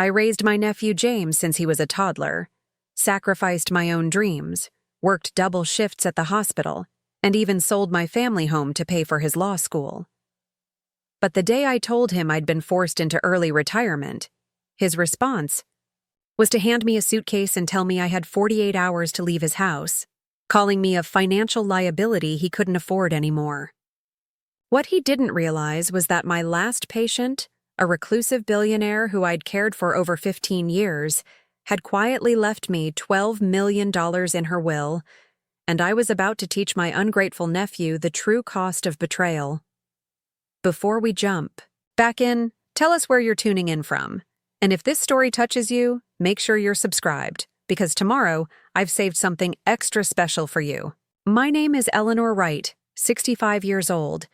I raised my nephew James since he was a toddler, sacrificed my own dreams, worked double shifts at the hospital, and even sold my family home to pay for his law school. But the day I told him I'd been forced into early retirement, his response was to hand me a suitcase and tell me I had 48 hours to leave his house, calling me a financial liability he couldn't afford anymore. What he didn't realize was that my last patient, a reclusive billionaire who I'd cared for over 15 years, had quietly left me $12 million in her will, and I was about to teach my ungrateful nephew the true cost of betrayal. Before we jump back in, tell us where you're tuning in from. And if this story touches you, make sure you're subscribed, because tomorrow I've saved something extra special for you. My name is Eleanor Wright, 65 years old,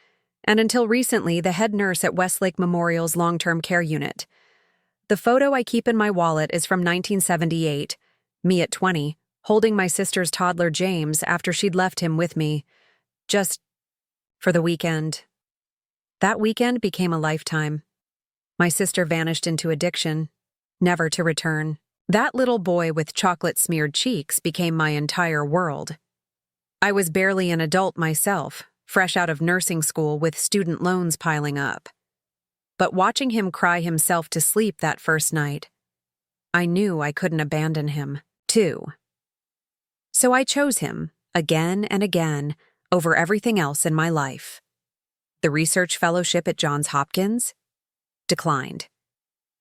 and until recently the head nurse at Westlake Memorial's long-term care unit. The photo I keep in my wallet is from 1978, me at 20, holding my sister's toddler James after she'd left him with me, just for the weekend. That weekend became a lifetime. My sister vanished into addiction, never to return. That little boy with chocolate-smeared cheeks became my entire world. I was barely an adult myself, fresh out of nursing school with student loans piling up. But watching him cry himself to sleep that first night, I knew I couldn't abandon him, too. So I chose him, again and again, over everything else in my life. The research fellowship at Johns Hopkins? Declined.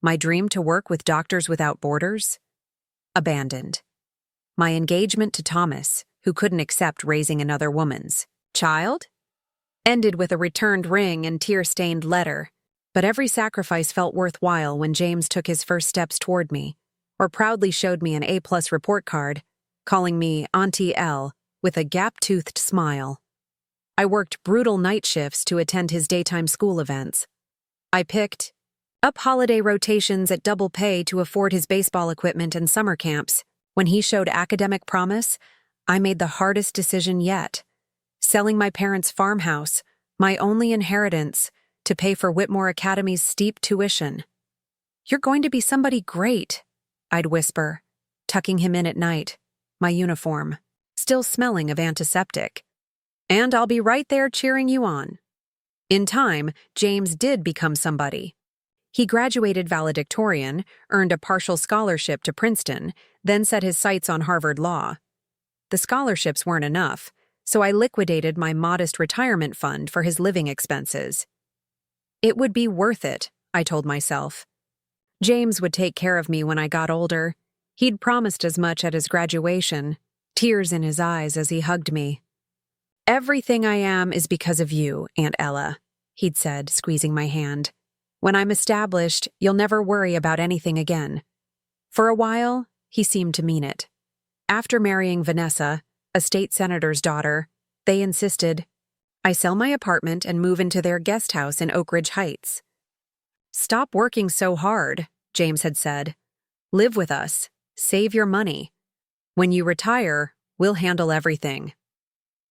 My dream to work with Doctors Without Borders? Abandoned. My engagement to Thomas, who couldn't accept raising another woman's child? Ended with a returned ring and tear-stained letter. But every sacrifice felt worthwhile when James took his first steps toward me, or proudly showed me an A+ report card, calling me Auntie L with a gap-toothed smile. I worked brutal night shifts to attend his daytime school events. I picked up holiday rotations at double pay to afford his baseball equipment and summer camps. When he showed academic promise, I made the hardest decision yet, selling my parents' farmhouse, my only inheritance, to pay for Whitmore Academy's steep tuition. "You're going to be somebody great," I'd whisper, tucking him in at night, my uniform, still smelling of antiseptic. "And I'll be right there cheering you on." In time, James did become somebody. He graduated valedictorian, earned a partial scholarship to Princeton, then set his sights on Harvard Law. The scholarships weren't enough, so I liquidated my modest retirement fund for his living expenses. It would be worth it, I told myself. James would take care of me when I got older. He'd promised as much at his graduation, tears in his eyes as he hugged me. "Everything I am is because of you, Aunt Ella," he'd said, squeezing my hand. "When I'm established, you'll never worry about anything again." For a while, he seemed to mean it. After marrying Vanessa, a state senator's daughter, they insisted I sell my apartment and move into their guest house in Oak Ridge Heights. "Stop working so hard," James had said. "Live with us. Save your money. When you retire, we'll handle everything."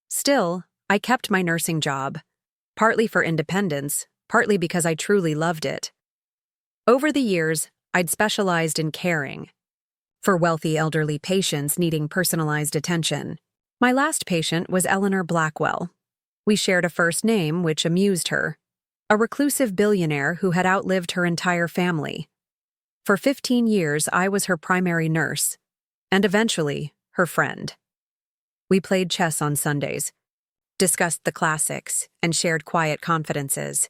Still, I kept my nursing job, partly for independence, partly because I truly loved it. Over the years, I'd specialized in caring for wealthy elderly patients needing personalized attention. My last patient was Eleanor Blackwell. We shared a first name, which amused her, a reclusive billionaire who had outlived her entire family. For 15 years, I was her primary nurse, and eventually, her friend. We played chess on Sundays, discussed the classics, and shared quiet confidences.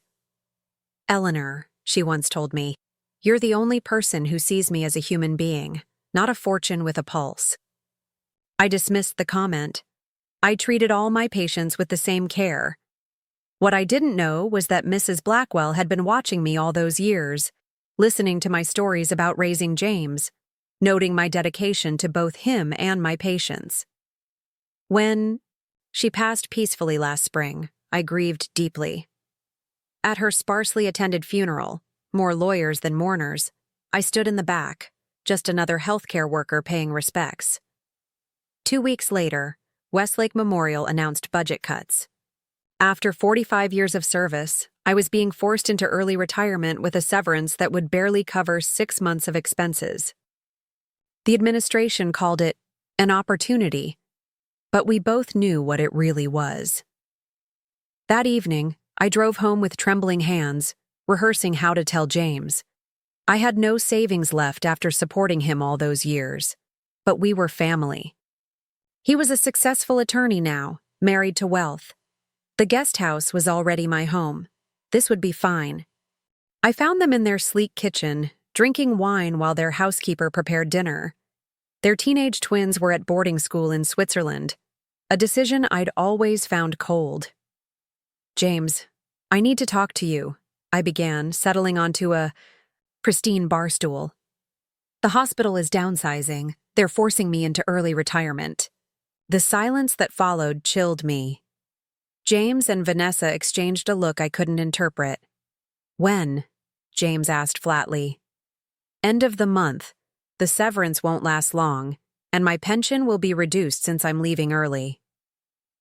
"Eleanor," she once told me, "you're the only person who sees me as a human being, not a fortune with a pulse." I dismissed the comment. I treated all my patients with the same care. What I didn't know was that Mrs. Blackwell had been watching me all those years, listening to my stories about raising James, noting my dedication to both him and my patients. When she passed peacefully last spring, I grieved deeply. At her sparsely attended funeral, more lawyers than mourners, I stood in the back, just another healthcare worker paying respects. 2 weeks later, Westlake Memorial announced budget cuts. After 45 years of service, I was being forced into early retirement with a severance that would barely cover 6 months of expenses. The administration called it an opportunity, but we both knew what it really was. That evening, I drove home with trembling hands, rehearsing how to tell James. I had no savings left after supporting him all those years, but we were family. He was a successful attorney now, married to wealth. The guest house was already my home. This would be fine. I found them in their sleek kitchen, drinking wine while their housekeeper prepared dinner. Their teenage twins were at boarding school in Switzerland, a decision I'd always found cold. "James, I need to talk to you," I began, settling onto a pristine bar stool. "The hospital is downsizing. They're forcing me into early retirement." The silence that followed chilled me. James and Vanessa exchanged a look I couldn't interpret. "When?" James asked flatly. "End of the month. The severance won't last long, and my pension will be reduced since I'm leaving early."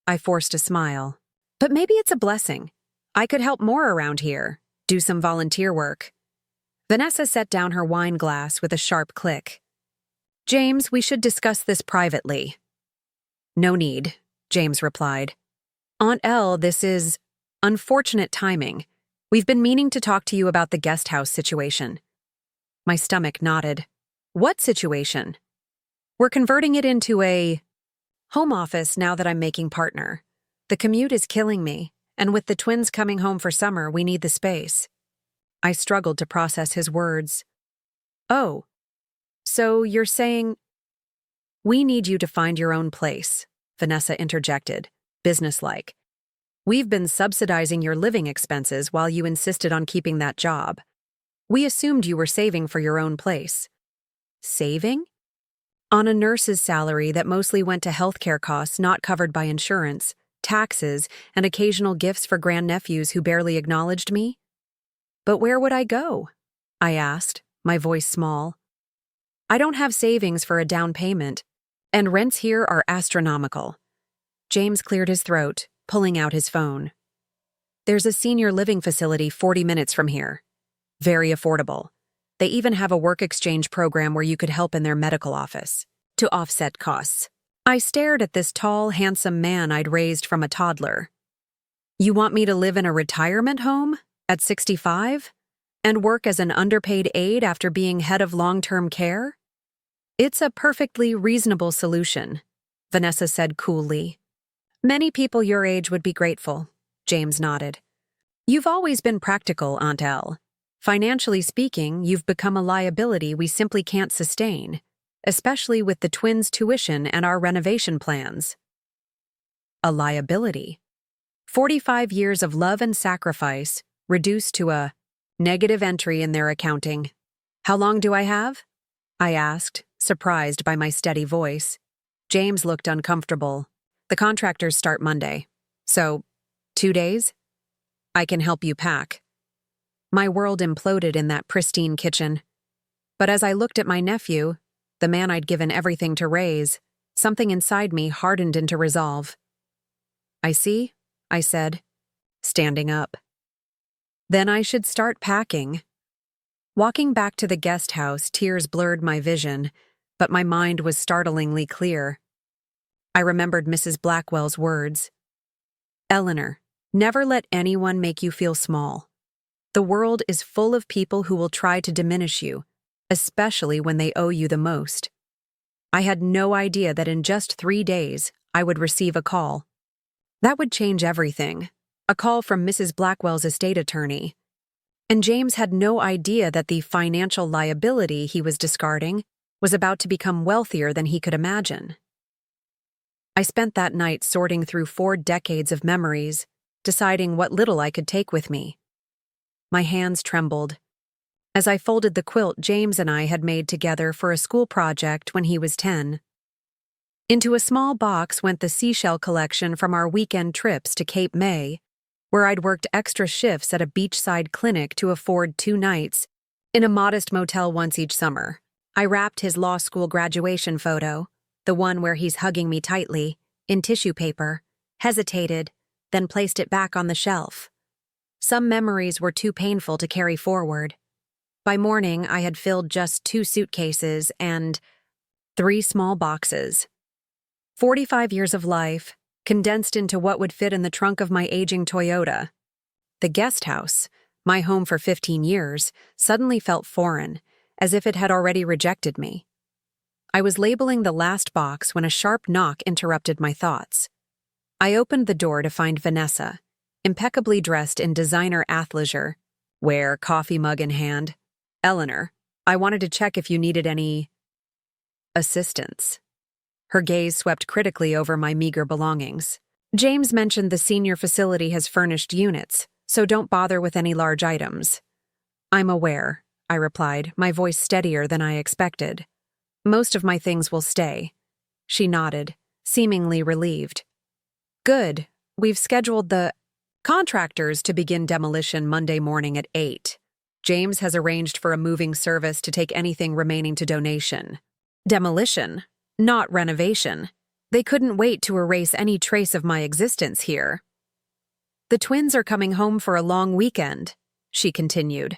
I forced a smile. "But maybe it's a blessing. I could help more around here, do some volunteer work." Vanessa set down her wine glass with a sharp click. "James, we should discuss this privately." "No need," James replied. "Aunt Elle, this is unfortunate timing. We've been meaning to talk to you about the guest house situation." My stomach knotted. "What situation?" "We're converting it into a home office now that I'm making partner. The commute is killing me, and with the twins coming home for summer, we need the space." I struggled to process his words. "Oh, so you're saying—" "We need you to find your own place," Vanessa interjected, businesslike. "We've been subsidizing your living expenses while you insisted on keeping that job. We assumed you were saving for your own place." "Saving?" "On a nurse's salary that mostly went to healthcare costs not covered by insurance, taxes, and occasional gifts for grandnephews who barely acknowledged me." "But where would I go?" I asked, my voice small. "I don't have savings for a down payment, and rents here are astronomical." James cleared his throat, pulling out his phone. "There's a senior living facility 40 minutes from here. Very affordable. They even have a work exchange program where you could help in their medical office to offset costs." I stared at this tall, handsome man I'd raised from a toddler. "You want me to live in a retirement home at 65 and work as an underpaid aide after being head of long-term care?" "It's a perfectly reasonable solution," Vanessa said coolly. "Many people your age would be grateful," James nodded. "You've always been practical, Aunt Elle. Financially speaking, you've become a liability we simply can't sustain, especially with the twins' tuition and our renovation plans." A liability. 45 years of love and sacrifice reduced to a negative entry in their accounting. "How long do I have?" I asked, surprised by my steady voice. James looked uncomfortable. "The contractors start Monday. So, 2 days? I can help you pack." My world imploded in that pristine kitchen. But as I looked at my nephew, the man I'd given everything to raise, something inside me hardened into resolve. "I see," I said, standing up. "Then I should start packing." Walking back to the guest house, tears blurred my vision, but my mind was startlingly clear. I remembered Mrs. Blackwell's words. "Eleanor, never let anyone make you feel small. The world is full of people who will try to diminish you, especially when they owe you the most." I had no idea that in just 3 days, I would receive a call. That would change everything. A call from Mrs. Blackwell's estate attorney. And James had no idea that the financial liability he was discarding was about to become wealthier than he could imagine. I spent that night sorting through 4 decades of memories, deciding what little I could take with me. My hands trembled. As I folded the quilt James and I had made together for a school project when he was 10. Into a small box went the seashell collection from our weekend trips to Cape May, where I'd worked extra shifts at a beachside clinic to afford 2 nights in a modest motel once each summer. I wrapped his law school graduation photo, the one where he's hugging me tightly, in tissue paper, hesitated, then placed it back on the shelf. Some memories were too painful to carry forward. By morning, I had filled just 2 suitcases and 3 small boxes. 45 years of life, condensed into what would fit in the trunk of my aging Toyota. The guest house, my home for 15 years, suddenly felt foreign, as if it had already rejected me. I was labeling the last box when a sharp knock interrupted my thoughts. I opened the door to find Vanessa, impeccably dressed in designer athleisure, wear coffee mug in hand. "Eleanor, I wanted to check if you needed any assistance." Her gaze swept critically over my meager belongings. "James mentioned the senior facility has furnished units, so don't bother with any large items." "I'm aware," I replied, my voice steadier than I expected. "Most of my things will stay." She nodded, seemingly relieved. "Good. We've scheduled the contractors to begin demolition Monday morning at 8. James has arranged for a moving service to take anything remaining to donation." Demolition, not renovation. They couldn't wait to erase any trace of my existence here. "The twins are coming home for a long weekend," she continued.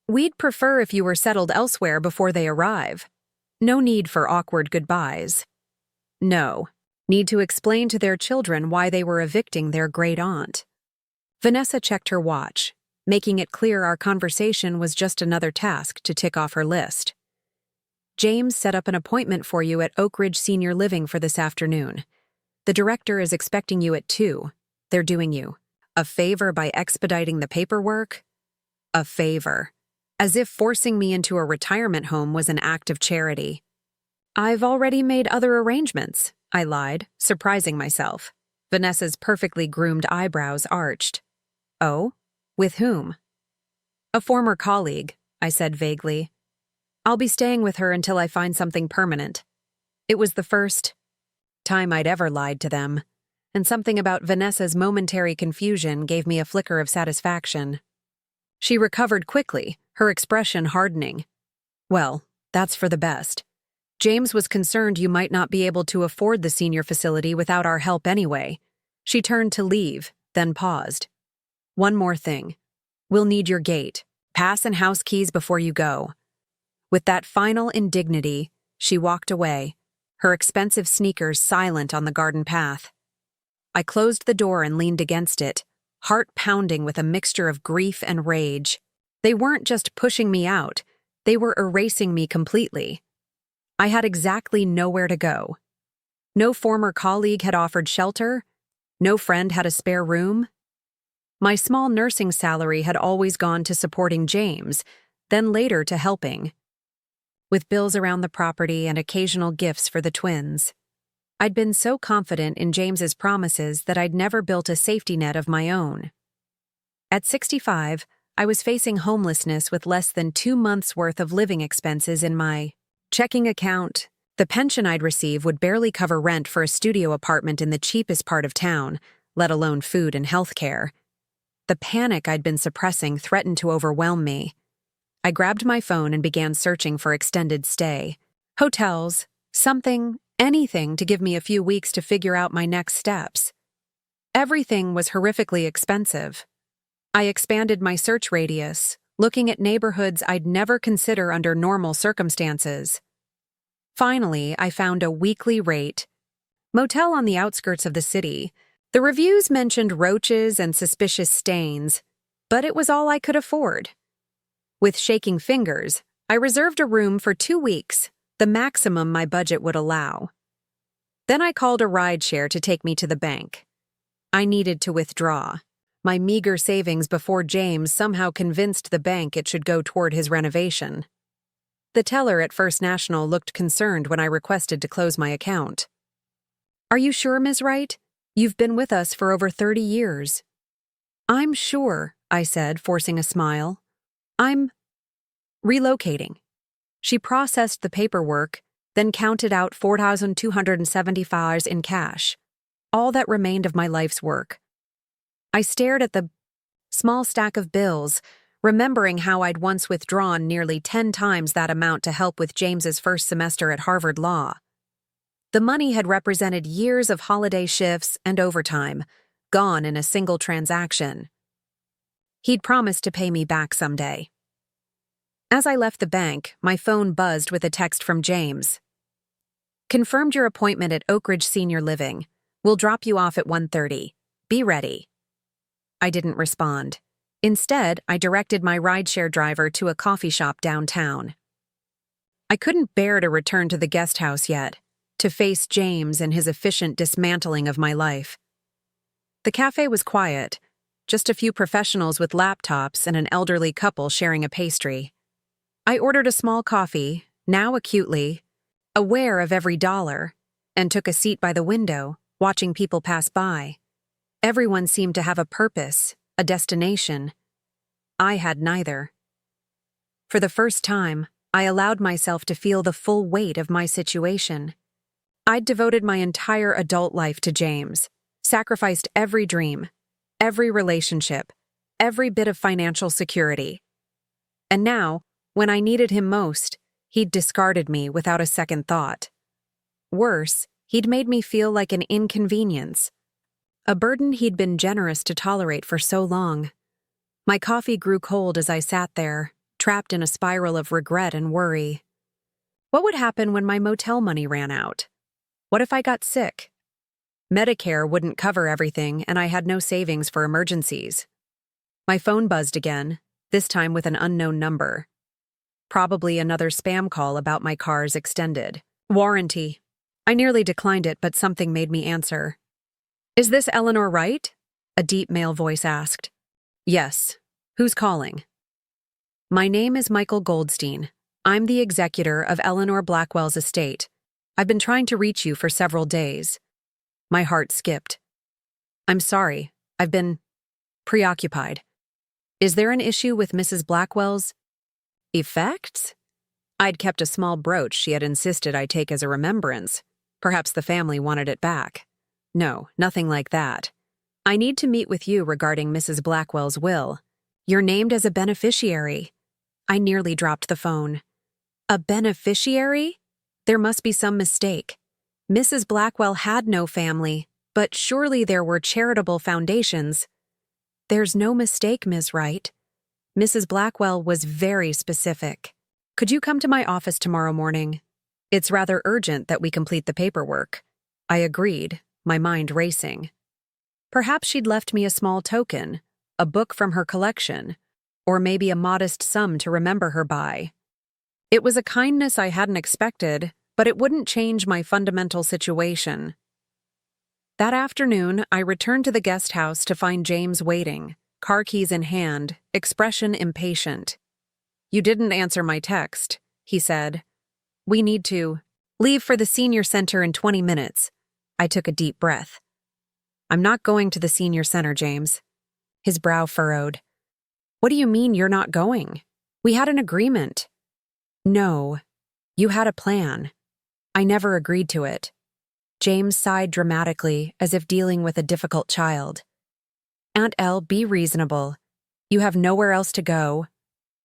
"We'd prefer if you were settled elsewhere before they arrive. No need for awkward goodbyes. No. Need to explain to their children why they were evicting their great-aunt." Vanessa checked her watch, making it clear our conversation was just another task to tick off her list. "James set up an appointment for you at Oak Ridge Senior Living for this afternoon. The director is expecting you at 2. They're doing you a favor by expediting the paperwork." A favor. As if forcing me into a retirement home was an act of charity. "I've already made other arrangements," I lied, surprising myself. Vanessa's perfectly groomed eyebrows arched. "Oh? With whom?" "A former colleague," I said vaguely. "I'll be staying with her until I find something permanent." It was the first time I'd ever lied to them, and something about Vanessa's momentary confusion gave me a flicker of satisfaction. She recovered quickly, her expression hardening. "Well, that's for the best. James was concerned you might not be able to afford the senior facility without our help anyway." She turned to leave, then paused. "One more thing. We'll need your gate, pass and house keys before you go." With that final indignity, she walked away, her expensive sneakers silent on the garden path. I closed the door and leaned against it, heart pounding with a mixture of grief and rage. They weren't just pushing me out, they were erasing me completely. I had exactly nowhere to go. No former colleague had offered shelter. No friend had a spare room. My small nursing salary had always gone to supporting James, then later to helping, with bills around the property and occasional gifts for the twins. I'd been so confident in James's promises that I'd never built a safety net of my own. At 65, I was facing homelessness with less than 2 months' worth of living expenses in my checking account. The pension I'd receive would barely cover rent for a studio apartment in the cheapest part of town, let alone food and health care. The panic I'd been suppressing threatened to overwhelm me. I grabbed my phone and began searching for extended stay. Hotels, something, anything to give me a few weeks to figure out my next steps. Everything was horrifically expensive. I expanded my search radius, looking at neighborhoods I'd never consider under normal circumstances. Finally, I found a weekly rate motel on the outskirts of the city. The reviews mentioned roaches and suspicious stains, but it was all I could afford. With shaking fingers, I reserved a room for 2 weeks, the maximum my budget would allow. Then I called a rideshare to take me to the bank. I needed to withdraw. My meager savings before James somehow convinced the bank it should go toward his renovation. The teller at First National looked concerned when I requested to close my account. "Are you sure, Ms. Wright? You've been with us for over 30 years. "I'm sure," I said, forcing a smile. "I'm relocating." She processed the paperwork, then counted out $4,275 in cash, all that remained of my life's work. I stared at the small stack of bills, remembering how I'd once withdrawn nearly 10 times that amount to help with James's first semester at Harvard Law. The money had represented years of holiday shifts and overtime, gone in a single transaction. He'd promised to pay me back someday. As I left the bank, my phone buzzed with a text from James. Confirmed your appointment at Oak Ridge Senior Living. We'll drop you off at 1:30. Be ready. I didn't respond. Instead, I directed my rideshare driver to a coffee shop downtown. I couldn't bear to return to the guest house yet, to face James and his efficient dismantling of my life. The cafe was quiet, just a few professionals with laptops and an elderly couple sharing a pastry. I ordered a small coffee, now acutely aware of every dollar, and took a seat by the window, watching people pass by. Everyone seemed to have a purpose, a destination. I had neither. For the first time, I allowed myself to feel the full weight of my situation. I'd devoted my entire adult life to James, sacrificed every dream, every relationship, every bit of financial security. And now, when I needed him most, he'd discarded me without a second thought. Worse, he'd made me feel like an inconvenience, a burden he'd been generous to tolerate for so long. My coffee grew cold as I sat there, trapped in a spiral of regret and worry. What would happen when my motel money ran out? What if I got sick? Medicare wouldn't cover everything, and I had no savings for emergencies. My phone buzzed again, this time with an unknown number. Probably another spam call about my car's extended warranty. I nearly declined it, but something made me answer. Is this Eleanor Wright? A deep male voice asked. Yes. Who's calling? My name is Michael Goldstein. I'm the executor of Eleanor Blackwell's estate. I've been trying to reach you for several days. My heart skipped. I'm sorry. I've been preoccupied. Is there an issue with Mrs. Blackwell's effects? I'd kept a small brooch she had insisted I take as a remembrance. Perhaps the family wanted it back. No, nothing like that. I need to meet with you regarding Mrs. Blackwell's will. You're named as a beneficiary. I nearly dropped the phone. A beneficiary? There must be some mistake. Mrs. Blackwell had no family, but surely there were charitable foundations. There's no mistake, Ms. Wright. Mrs. Blackwell was very specific. Could you come to my office tomorrow morning? It's rather urgent that we complete the paperwork. I agreed, my mind racing. Perhaps she'd left me a small token, a book from her collection, or maybe a modest sum to remember her by. It was a kindness I hadn't expected, but it wouldn't change my fundamental situation. That afternoon, I returned to the guest house to find James waiting, car keys in hand, expression impatient. You didn't answer my text, he said. We need to leave for the senior center in 20 minutes. I took a deep breath. I'm not going to the senior center, James. His brow furrowed. What do you mean you're not going? We had an agreement. No, you had a plan. I never agreed to it. James sighed dramatically, as if dealing with a difficult child. Aunt Elle, be reasonable. You have nowhere else to go.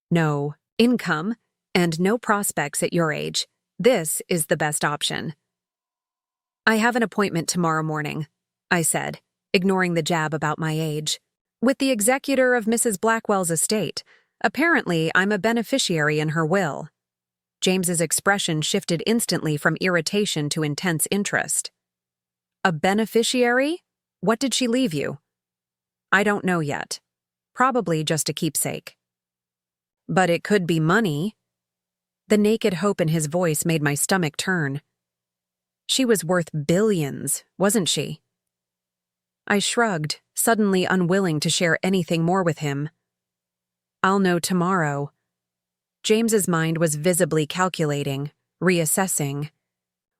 No income, and no prospects at your age. This is the best option. I have an appointment tomorrow morning, I said, ignoring the jab about my age, with the executor of Mrs. Blackwell's estate. Apparently, I'm a beneficiary in her will. James's expression shifted instantly from irritation to intense interest. A beneficiary? What did she leave you? I don't know yet. Probably just a keepsake. But it could be money. The naked hope in his voice made my stomach turn. She was worth billions, wasn't she? I shrugged, suddenly unwilling to share anything more with him. I'll know tomorrow. James's mind was visibly calculating, reassessing.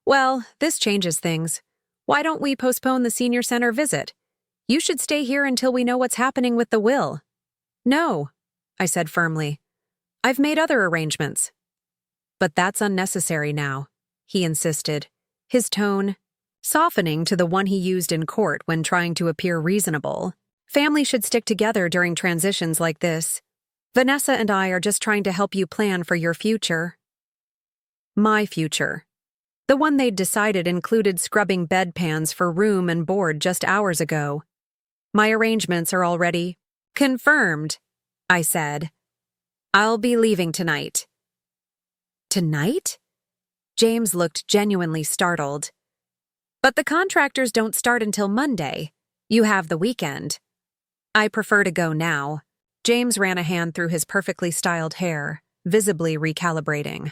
Well, this changes things. Why don't we postpone the senior center visit? You should stay here until we know what's happening with the will. No, I said firmly. I've made other arrangements. But that's unnecessary now, he insisted, his tone softening to the one he used in court when trying to appear reasonable. Family should stick together during transitions like this. Vanessa and I are just trying to help you plan for your future. My future. The one they'd decided included scrubbing bedpans for room and board just hours ago. My arrangements are already confirmed, I said. I'll be leaving tonight. Tonight? James looked genuinely startled. But the contractors don't start until Monday. You have the weekend. I prefer to go now. James ran a hand through his perfectly styled hair, visibly recalibrating.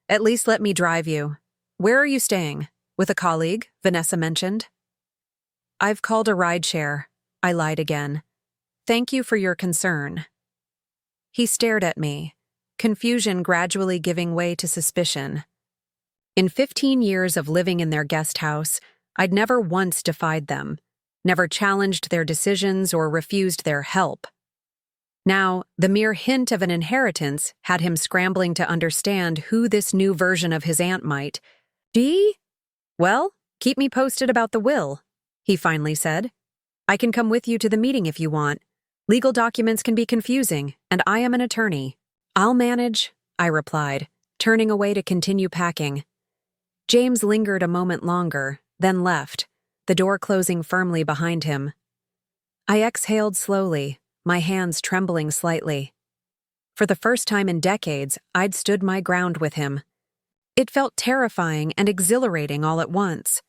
At least let me drive you. Where are you staying? With a colleague, Vanessa mentioned. I've called a rideshare. I lied again. Thank you for your concern. He stared at me, confusion gradually giving way to suspicion. In 15 years of living in their guest house, I'd never once defied them, never challenged their decisions or refused their help. Now, the mere hint of an inheritance had him scrambling to understand who this new version of his aunt might be. Well, keep me posted about the will, he finally said. I can come with you to the meeting if you want. Legal documents can be confusing, and I am an attorney. I'll manage, I replied, turning away to continue packing. James lingered a moment longer, then left, the door closing firmly behind him. I exhaled slowly, my hands trembling slightly. For the first time in decades, I'd stood my ground with him. It felt terrifying and exhilarating all at once.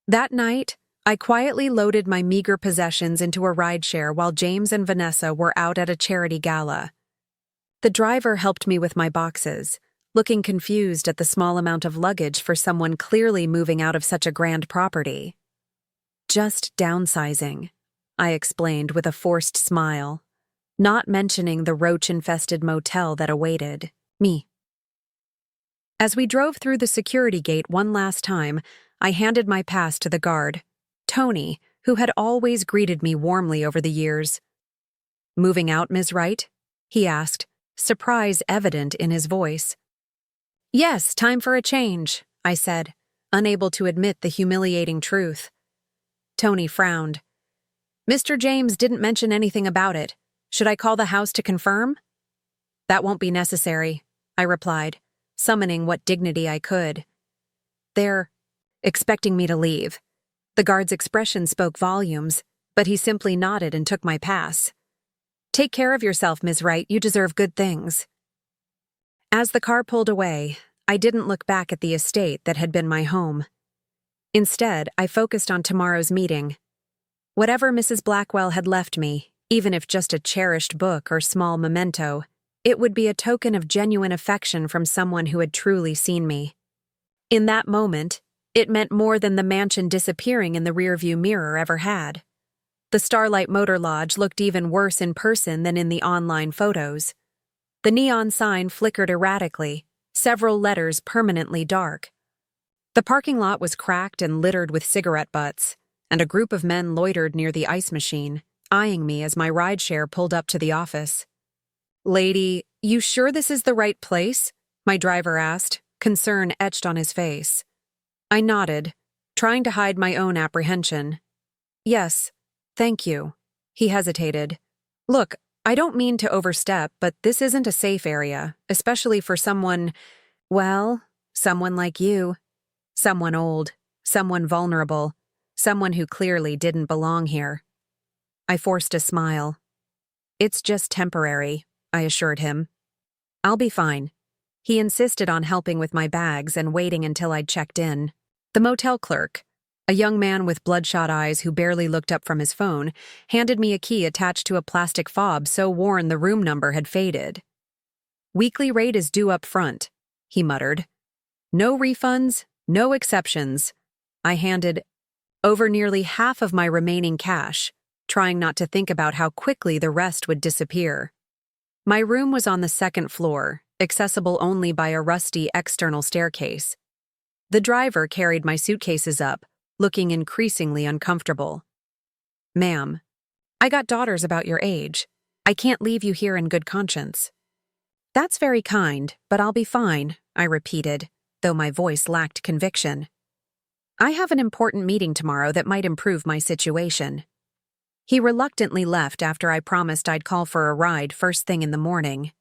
That night, I quietly loaded my meager possessions into a rideshare while James and Vanessa were out at a charity gala. The driver helped me with my boxes, looking confused at the small amount of luggage for someone clearly moving out of such a grand property. Just downsizing, I explained with a forced smile, not mentioning the roach-infested motel that awaited me. As we drove through the security gate one last time, I handed my pass to the guard, Tony, who had always greeted me warmly over the years. Moving out, Ms. Wright? He asked, surprise evident in his voice. Yes, time for a change, I said, unable to admit the humiliating truth. Tony frowned. Mr. James didn't mention anything about it. Should I call the house to confirm? That won't be necessary, I replied, summoning what dignity I could. They're expecting me to leave. The guard's expression spoke volumes, but he simply nodded and took my pass. Take care of yourself, Ms. Wright. You deserve good things. As the car pulled away, I didn't look back at the estate that had been my home. Instead, I focused on tomorrow's meeting. Whatever Mrs. Blackwell had left me, even if just a cherished book or small memento, it would be a token of genuine affection from someone who had truly seen me. In that moment, it meant more than the mansion disappearing in the rearview mirror ever had. The Starlight Motor Lodge looked even worse in person than in the online photos. The neon sign flickered erratically, several letters permanently dark. The parking lot was cracked and littered with cigarette butts, and a group of men loitered near the ice machine, eyeing me as my rideshare pulled up to the office. Lady, you sure this is the right place? My driver asked, concern etched on his face. I nodded, trying to hide my own apprehension. Yes, thank you. He hesitated. Look, I don't mean to overstep, but this isn't a safe area, especially for someone like you. Someone old, someone vulnerable, someone who clearly didn't belong here. I forced a smile. It's just temporary, I assured him. I'll be fine. He insisted on helping with my bags and waiting until I'd checked in. The motel clerk, a young man with bloodshot eyes who barely looked up from his phone, handed me a key attached to a plastic fob so worn the room number had faded. Weekly rate is due up front, he muttered. No refunds, no exceptions. I handed over nearly half of my remaining cash, trying not to think about how quickly the rest would disappear. My room was on the second floor, accessible only by a rusty external staircase. The driver carried my suitcases up, looking increasingly uncomfortable. Ma'am, I got daughters about your age. I can't leave you here in good conscience. That's very kind, but I'll be fine, I repeated, though my voice lacked conviction. I have an important meeting tomorrow that might improve my situation. He reluctantly left after I promised I'd call for a ride first thing in the morning.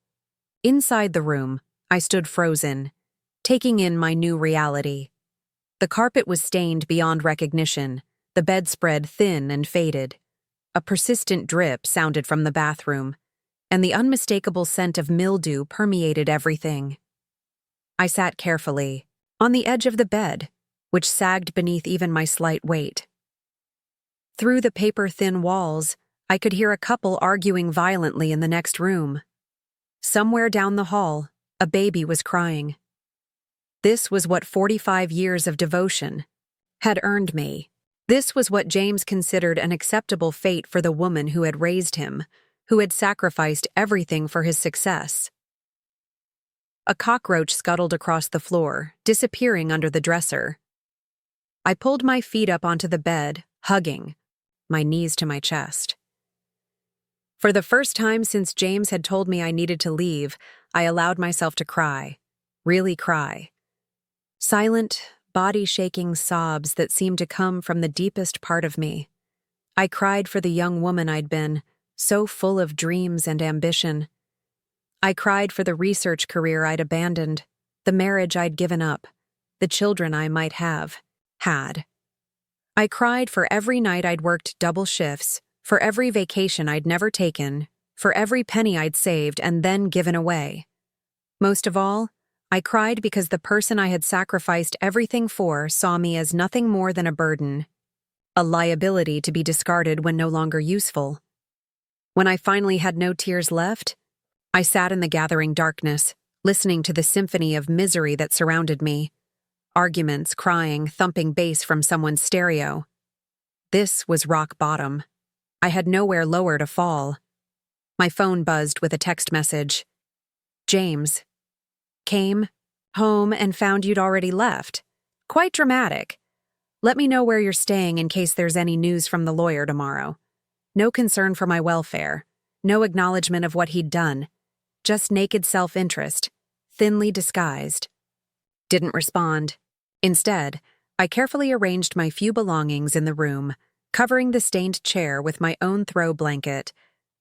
Inside the room, I stood frozen, taking in my new reality. The carpet was stained beyond recognition, the bedspread thin and faded. A persistent drip sounded from the bathroom. and the unmistakable scent of mildew permeated everything. I sat carefully, on the edge of the bed, which sagged beneath even my slight weight. Through the paper-thin walls, I could hear a couple arguing violently in the next room. Somewhere down the hall, a baby was crying. This was what 45 years of devotion had earned me. This was what James considered an acceptable fate for the woman who had raised him, who had sacrificed everything for his success. A cockroach scuttled across the floor, disappearing under the dresser. I pulled my feet up onto the bed, hugging, my knees to my chest. For the first time since James had told me I needed to leave, I allowed myself to cry, really cry. Silent, body-shaking sobs that seemed to come from the deepest part of me. I cried for the young woman I'd been, so full of dreams and ambition. I cried for the research career I'd abandoned, the marriage I'd given up, the children I might have, had. I cried for every night I'd worked double shifts, for every vacation I'd never taken, for every penny I'd saved and then given away. Most of all, I cried because the person I had sacrificed everything for saw me as nothing more than a burden, a liability to be discarded when no longer useful. When I finally had no tears left, I sat in the gathering darkness, listening to the symphony of misery that surrounded me. Arguments, crying, thumping bass from someone's stereo. This was rock bottom. I had nowhere lower to fall. My phone buzzed with a text message. James. Came home and found you'd already left. Quite dramatic. Let me know where you're staying in case there's any news from the lawyer tomorrow. No concern for my welfare. No acknowledgement of what he'd done. Just naked self-interest, thinly disguised. Didn't respond. Instead, I carefully arranged my few belongings in the room, covering the stained chair with my own throw blanket,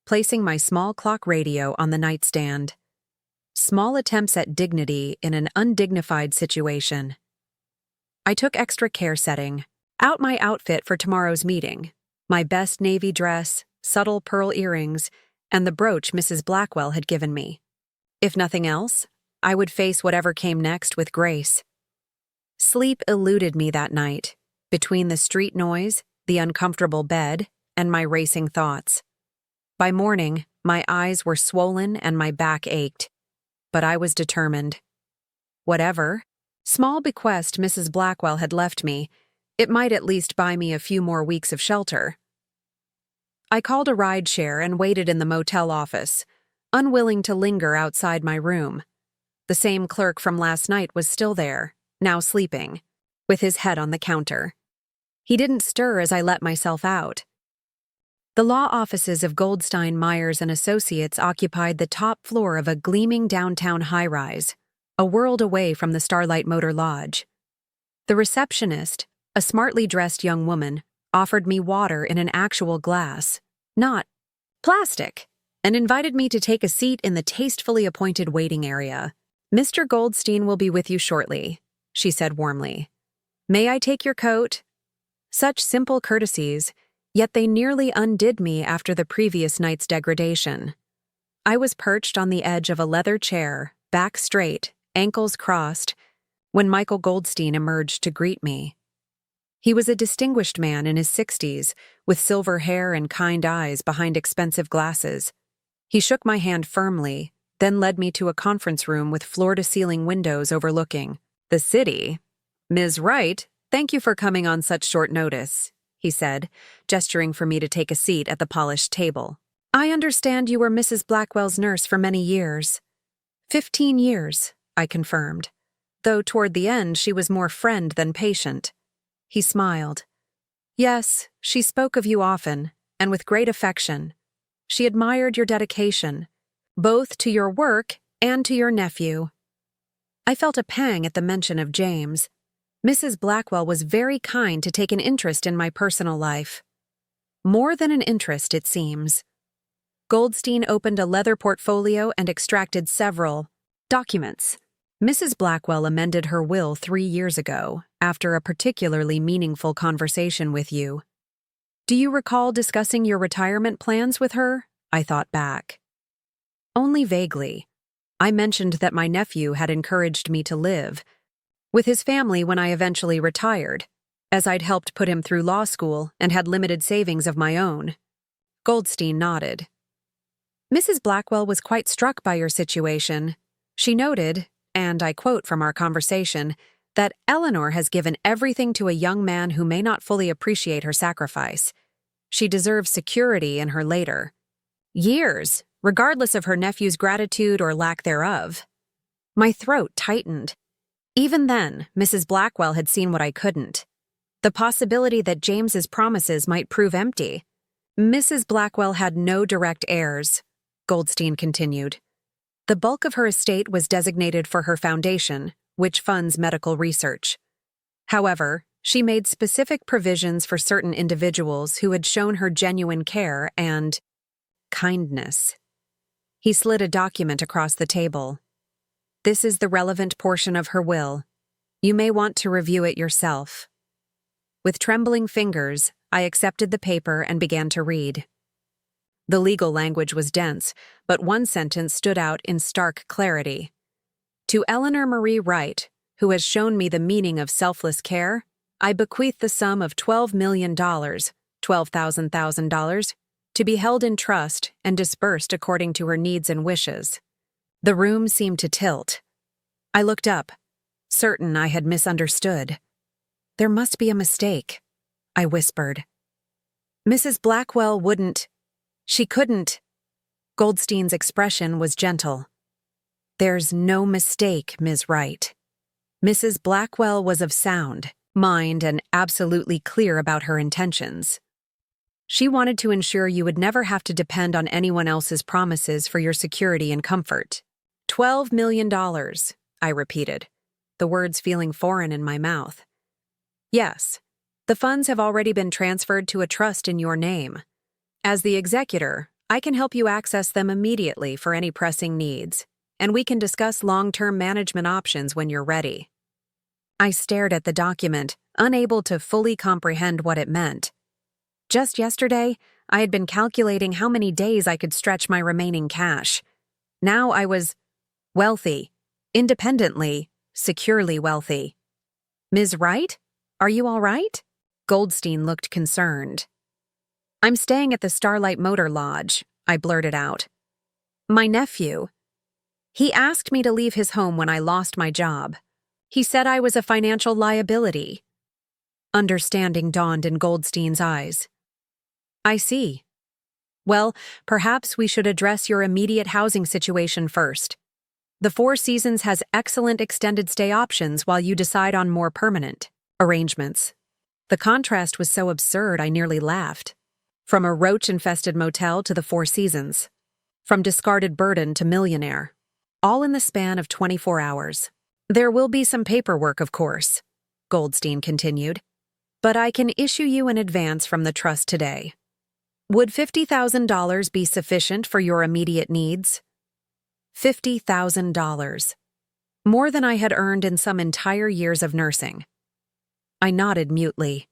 placing my small clock radio on the nightstand. Small attempts at dignity in an undignified situation. I took extra care setting out my outfit for tomorrow's meeting, my best navy dress, subtle pearl earrings, and the brooch Mrs. Blackwell had given me. If nothing else, I would face whatever came next with grace. Sleep eluded me that night, between the street noise, the uncomfortable bed, and my racing thoughts. By morning, my eyes were swollen and my back ached. But I was determined. Whatever small bequest Mrs. Blackwell had left me, it might at least buy me a few more weeks of shelter. I called a rideshare and waited in the motel office, unwilling to linger outside my room. The same clerk from last night was still there, now sleeping, with his head on the counter. He didn't stir as I let myself out. The law offices of Goldstein, Myers & Associates occupied the top floor of a gleaming downtown high-rise, a world away from the Starlight Motor Lodge. The receptionist, a smartly dressed young woman, offered me water in an actual glass, not plastic, and invited me to take a seat in the tastefully appointed waiting area. "Mr. Goldstein will be with you shortly," she said warmly. "May I take your coat?" Such simple courtesies, yet they nearly undid me after the previous night's degradation. I was perched on the edge of a leather chair, back straight, ankles crossed, when Michael Goldstein emerged to greet me. He was a distinguished man in his 60s, with silver hair and kind eyes behind expensive glasses. He shook my hand firmly, then led me to a conference room with floor-to-ceiling windows overlooking the city. "Ms. Wright, thank you for coming on such short notice," he said, gesturing for me to take a seat at the polished table. "I understand you were Mrs. Blackwell's nurse for many years." 15 years, I confirmed, though toward the end she was more friend than patient. He smiled. "Yes, she spoke of you often, and with great affection. She admired your dedication, both to your work and to your nephew." I felt a pang at the mention of James. Mrs. Blackwell was very kind to take an interest in my personal life. More than an interest, it seems. Goldstein opened a leather portfolio and extracted several documents. "Mrs. Blackwell amended her will 3 years ago, after a particularly meaningful conversation with you. Do you recall discussing your retirement plans with her?" I thought back. Only vaguely. I mentioned that my nephew had encouraged me to live with his family when I eventually retired, as I'd helped put him through law school and had limited savings of my own. Goldstein nodded. Mrs. Blackwell was quite struck by your situation. She noted, and I quote from our conversation, that Eleanor has given everything to a young man who may not fully appreciate her sacrifice. She deserves security in her later years, regardless of her nephew's gratitude or lack thereof. My throat tightened. Even then, Mrs. Blackwell had seen what I couldn't. The possibility that James's promises might prove empty. Mrs. Blackwell had no direct heirs, Goldstein continued. The bulk of her estate was designated for her foundation, which funds medical research. However, she made specific provisions for certain individuals who had shown her genuine care and kindness. He slid a document across the table. This is the relevant portion of her will. You may want to review it yourself. With trembling fingers, I accepted the paper and began to read. The legal language was dense, but one sentence stood out in stark clarity. To Eleanor Marie Wright, who has shown me the meaning of selfless care, I bequeath the sum of $12 million, $12,000, to be held in trust and disbursed according to her needs and wishes. The room seemed to tilt. I looked up, certain I had misunderstood. There must be a mistake, I whispered. Mrs. Blackwell wouldn't. She couldn't. Goldstein's expression was gentle. There's no mistake, Ms. Wright. Mrs. Blackwell was of sound mind and absolutely clear about her intentions. She wanted to ensure you would never have to depend on anyone else's promises for your security and comfort. $12 million, I repeated, the words feeling foreign in my mouth. Yes, the funds have already been transferred to a trust in your name. As the executor, I can help you access them immediately for any pressing needs, and we can discuss long-term management options when you're ready. I stared at the document, unable to fully comprehend what it meant. Just yesterday, I had been calculating how many days I could stretch my remaining cash. Now I was wealthy, independently, securely wealthy. Ms. Wright, are you all right? Goldstein looked concerned. I'm staying at the Starlight Motor Lodge, I blurted out. My nephew. He asked me to leave his home when I lost my job. He said I was a financial liability. Understanding dawned in Goldstein's eyes. I see. Well, perhaps we should address your immediate housing situation first. The Four Seasons has excellent extended stay options while you decide on more permanent arrangements. The contrast was so absurd I nearly laughed. From a roach-infested motel to the Four Seasons. From discarded burden to millionaire. All in the span of 24 hours. There will be some paperwork, of course, Goldstein continued. But I can issue you an advance from the trust today. Would $50,000 be sufficient for your immediate needs? $50,000. More than I had earned in some entire years of nursing. I nodded mutely.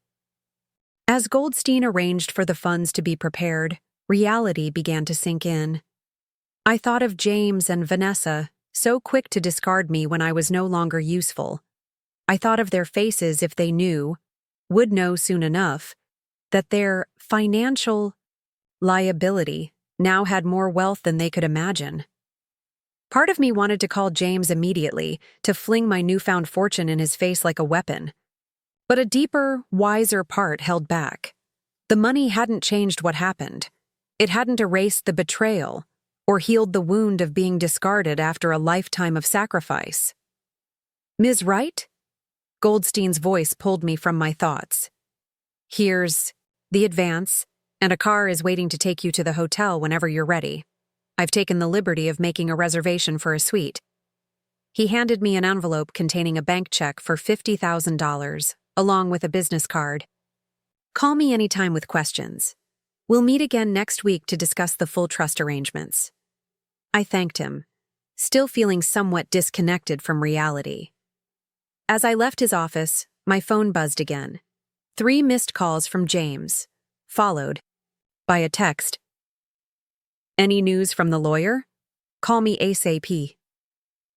As Goldstein arranged for the funds to be prepared, reality began to sink in. I thought of James and Vanessa, so quick to discard me when I was no longer useful. I thought of their faces if they knew, would know soon enough, that their financial liability now had more wealth than they could imagine. Part of me wanted to call James immediately, to fling my newfound fortune in his face like a weapon. But a deeper, wiser part held back. The money hadn't changed what happened. It hadn't erased the betrayal, or healed the wound of being discarded after a lifetime of sacrifice. Ms. Wright? Goldstein's voice pulled me from my thoughts. Here's the advance, and a car is waiting to take you to the hotel whenever you're ready. I've taken the liberty of making a reservation for a suite. He handed me an envelope containing a bank check for $50,000, along with a business card. Call me anytime with questions. We'll meet again next week to discuss the full trust arrangements. I thanked him, still feeling somewhat disconnected from reality. As I left his office, my phone buzzed again. 3 missed calls from James, followed by a text. Any news from the lawyer? Call me ASAP.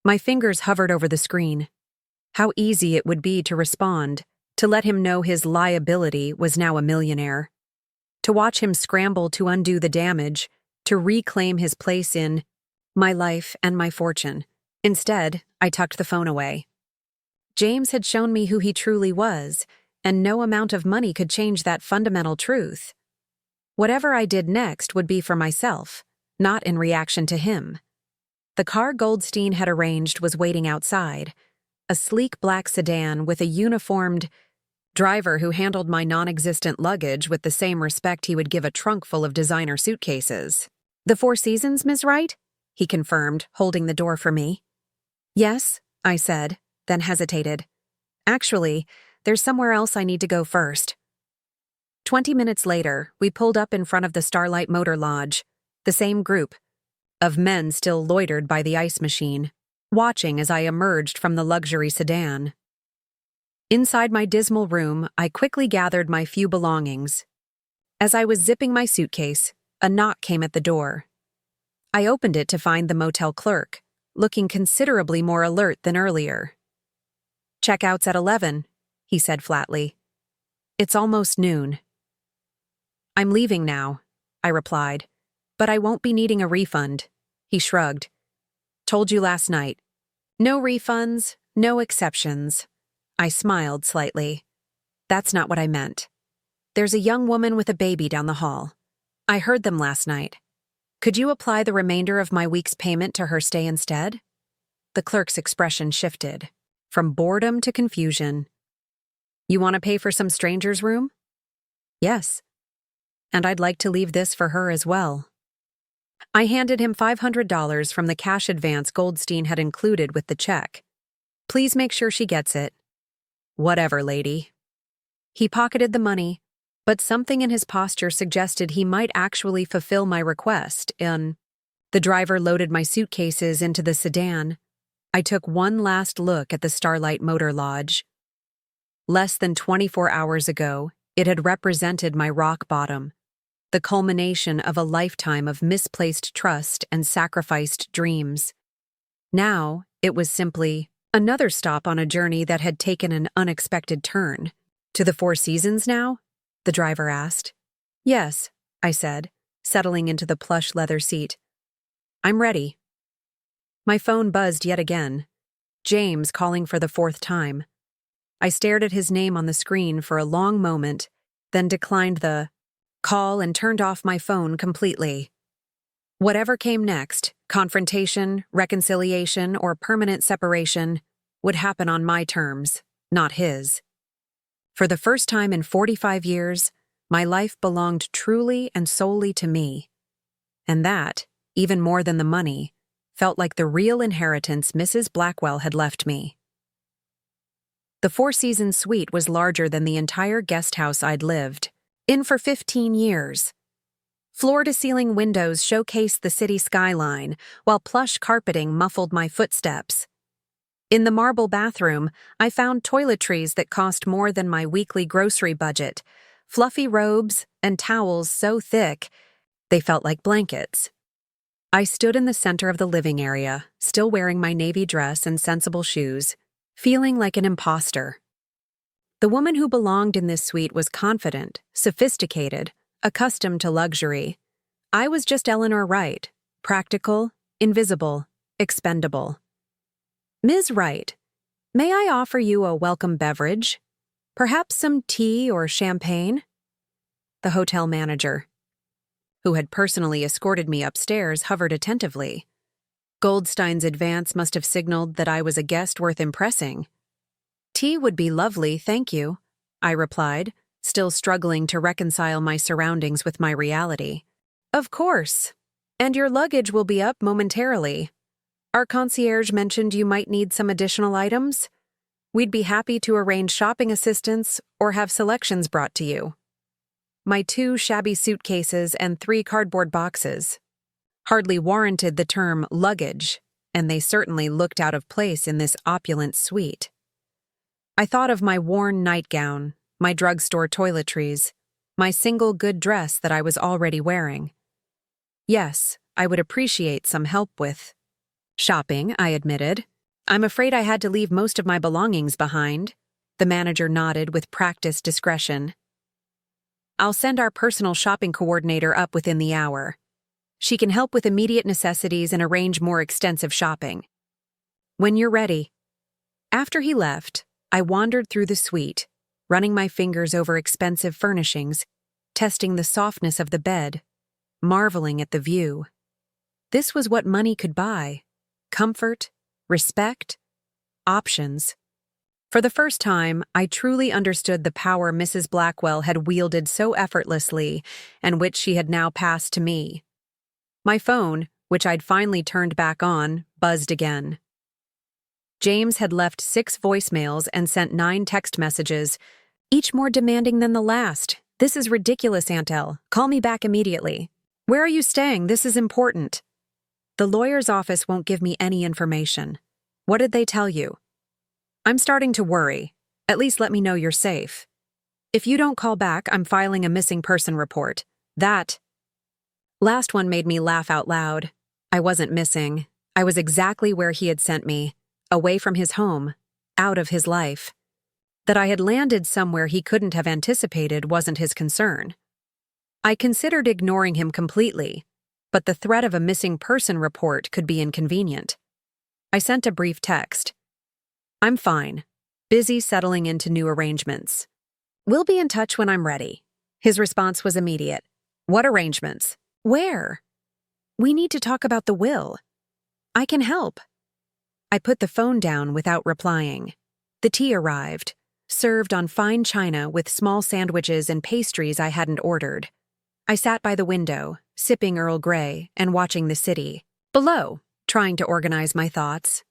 My fingers hovered over the screen. How easy it would be to respond, to let him know his liability was now a millionaire. To watch him scramble to undo the damage, to reclaim his place in my life and my fortune. Instead, I tucked the phone away. James had shown me who he truly was, and no amount of money could change that fundamental truth. Whatever I did next would be for myself, not in reaction to him. The car Goldstein had arranged was waiting outside, a sleek black sedan with a uniformed driver who handled my non-existent luggage with the same respect he would give a trunk full of designer suitcases. "The Four Seasons, Ms. Wright?" he confirmed, holding the door for me. "Yes," I said, then hesitated. "Actually, there's somewhere else I need to go first." 20 minutes later, we pulled up in front of the Starlight Motor Lodge. The same group of men still loitered by the ice machine, watching as I emerged from the luxury sedan. Inside my dismal room, I quickly gathered my few belongings. As I was zipping my suitcase, a knock came at the door. I opened it to find the motel clerk, looking considerably more alert than earlier. "Checkout's at 11, he said flatly. "It's almost noon." "I'm leaving now," I replied, "but I won't be needing a refund." He shrugged. "Told you last night. No refunds, no exceptions." I smiled slightly. "That's not what I meant. There's a young woman with a baby down the hall. I heard them last night. Could you apply the remainder of my week's payment to her stay instead?" The clerk's expression shifted, from boredom to confusion. "You want to pay for some stranger's room?" "Yes. And I'd like to leave this for her as well." I handed him $500 from the cash advance Goldstein had included with the check. "Please make sure she gets it." "Whatever, lady." He pocketed the money, but something in his posture suggested he might actually fulfill my request. The driver loaded my suitcases into the sedan. I took one last look at the Starlight Motor Lodge. Less than 24 hours ago, it had represented my rock bottom, the culmination of a lifetime of misplaced trust and sacrificed dreams. Now, it was simply another stop on a journey that had taken an unexpected turn. "To the Four Seasons now?" the driver asked. "Yes," I said, settling into the plush leather seat. "I'm ready." My phone buzzed yet again. James calling for the 4th time. I stared at his name on the screen for a long moment, then declined the call and turned off my phone completely. Whatever came next, confrontation, reconciliation, or permanent separation, would happen on my terms, not his. For the first time in 45 years, my life belonged truly and solely to me. And that, even more than the money, felt like the real inheritance Mrs. Blackwell had left me. The Four Seasons suite was larger than the entire guest house I'd lived in for 15 years. Floor-to-ceiling windows showcased the city skyline, while plush carpeting muffled my footsteps. In the marble bathroom, I found toiletries that cost more than my weekly grocery budget, fluffy robes and towels so thick they felt like blankets. I stood in the center of the living area, still wearing my navy dress and sensible shoes, feeling like an imposter. The woman who belonged in this suite was confident, sophisticated, accustomed to luxury. I was just Eleanor Wright, practical, invisible, expendable. "Ms. Wright, may I offer you a welcome beverage? Perhaps some tea or champagne?" The hotel manager, who had personally escorted me upstairs, hovered attentively. Goldstein's advance must have signaled that I was a guest worth impressing. "Tea would be lovely, thank you," I replied, still struggling to reconcile my surroundings with my reality. "Of course. And your luggage will be up momentarily. Our concierge mentioned you might need some additional items. We'd be happy to arrange shopping assistance or have selections brought to you." My 2 shabby suitcases and 3 cardboard boxes hardly warranted the term luggage, and they certainly looked out of place in this opulent suite. I thought of my worn nightgown, my drugstore toiletries, my single good dress that I was already wearing. Yes, I would appreciate some help with. Shopping, I admitted. I'm afraid I had to leave most of my belongings behind. The manager nodded with practiced discretion. I'll send our personal shopping coordinator up within the hour. She can help with immediate necessities and arrange more extensive shopping. When you're ready. After he left, I wandered through the suite, running my fingers over expensive furnishings, testing the softness of the bed, marveling at the view. This was what money could buy: comfort, respect, options. For the first time, I truly understood the power Mrs. Blackwell had wielded so effortlessly and which she had now passed to me. My phone, which I'd finally turned back on, buzzed again. James had left 6 voicemails and sent 9 text messages, each more demanding than the last. This is ridiculous, Aunt Elle. Call me back immediately. Where are you staying? This is important. The lawyer's office won't give me any information. What did they tell you? I'm starting to worry. At least let me know you're safe. If you don't call back, I'm filing a missing person report. That last one made me laugh out loud. I wasn't missing. I was exactly where he had sent me, away from his home, out of his life. That I had landed somewhere he couldn't have anticipated wasn't his concern. I considered ignoring him completely, but the threat of a missing person report could be inconvenient. I sent a brief text. I'm fine. Busy settling into new arrangements. We'll be in touch when I'm ready. His response was immediate. What arrangements? Where? We need to talk about the will. I can help. I put the phone down without replying. The tea arrived, served on fine china with small sandwiches and pastries I hadn't ordered. I sat by the window, sipping Earl Grey and watching the city. Below, trying to organize my thoughts.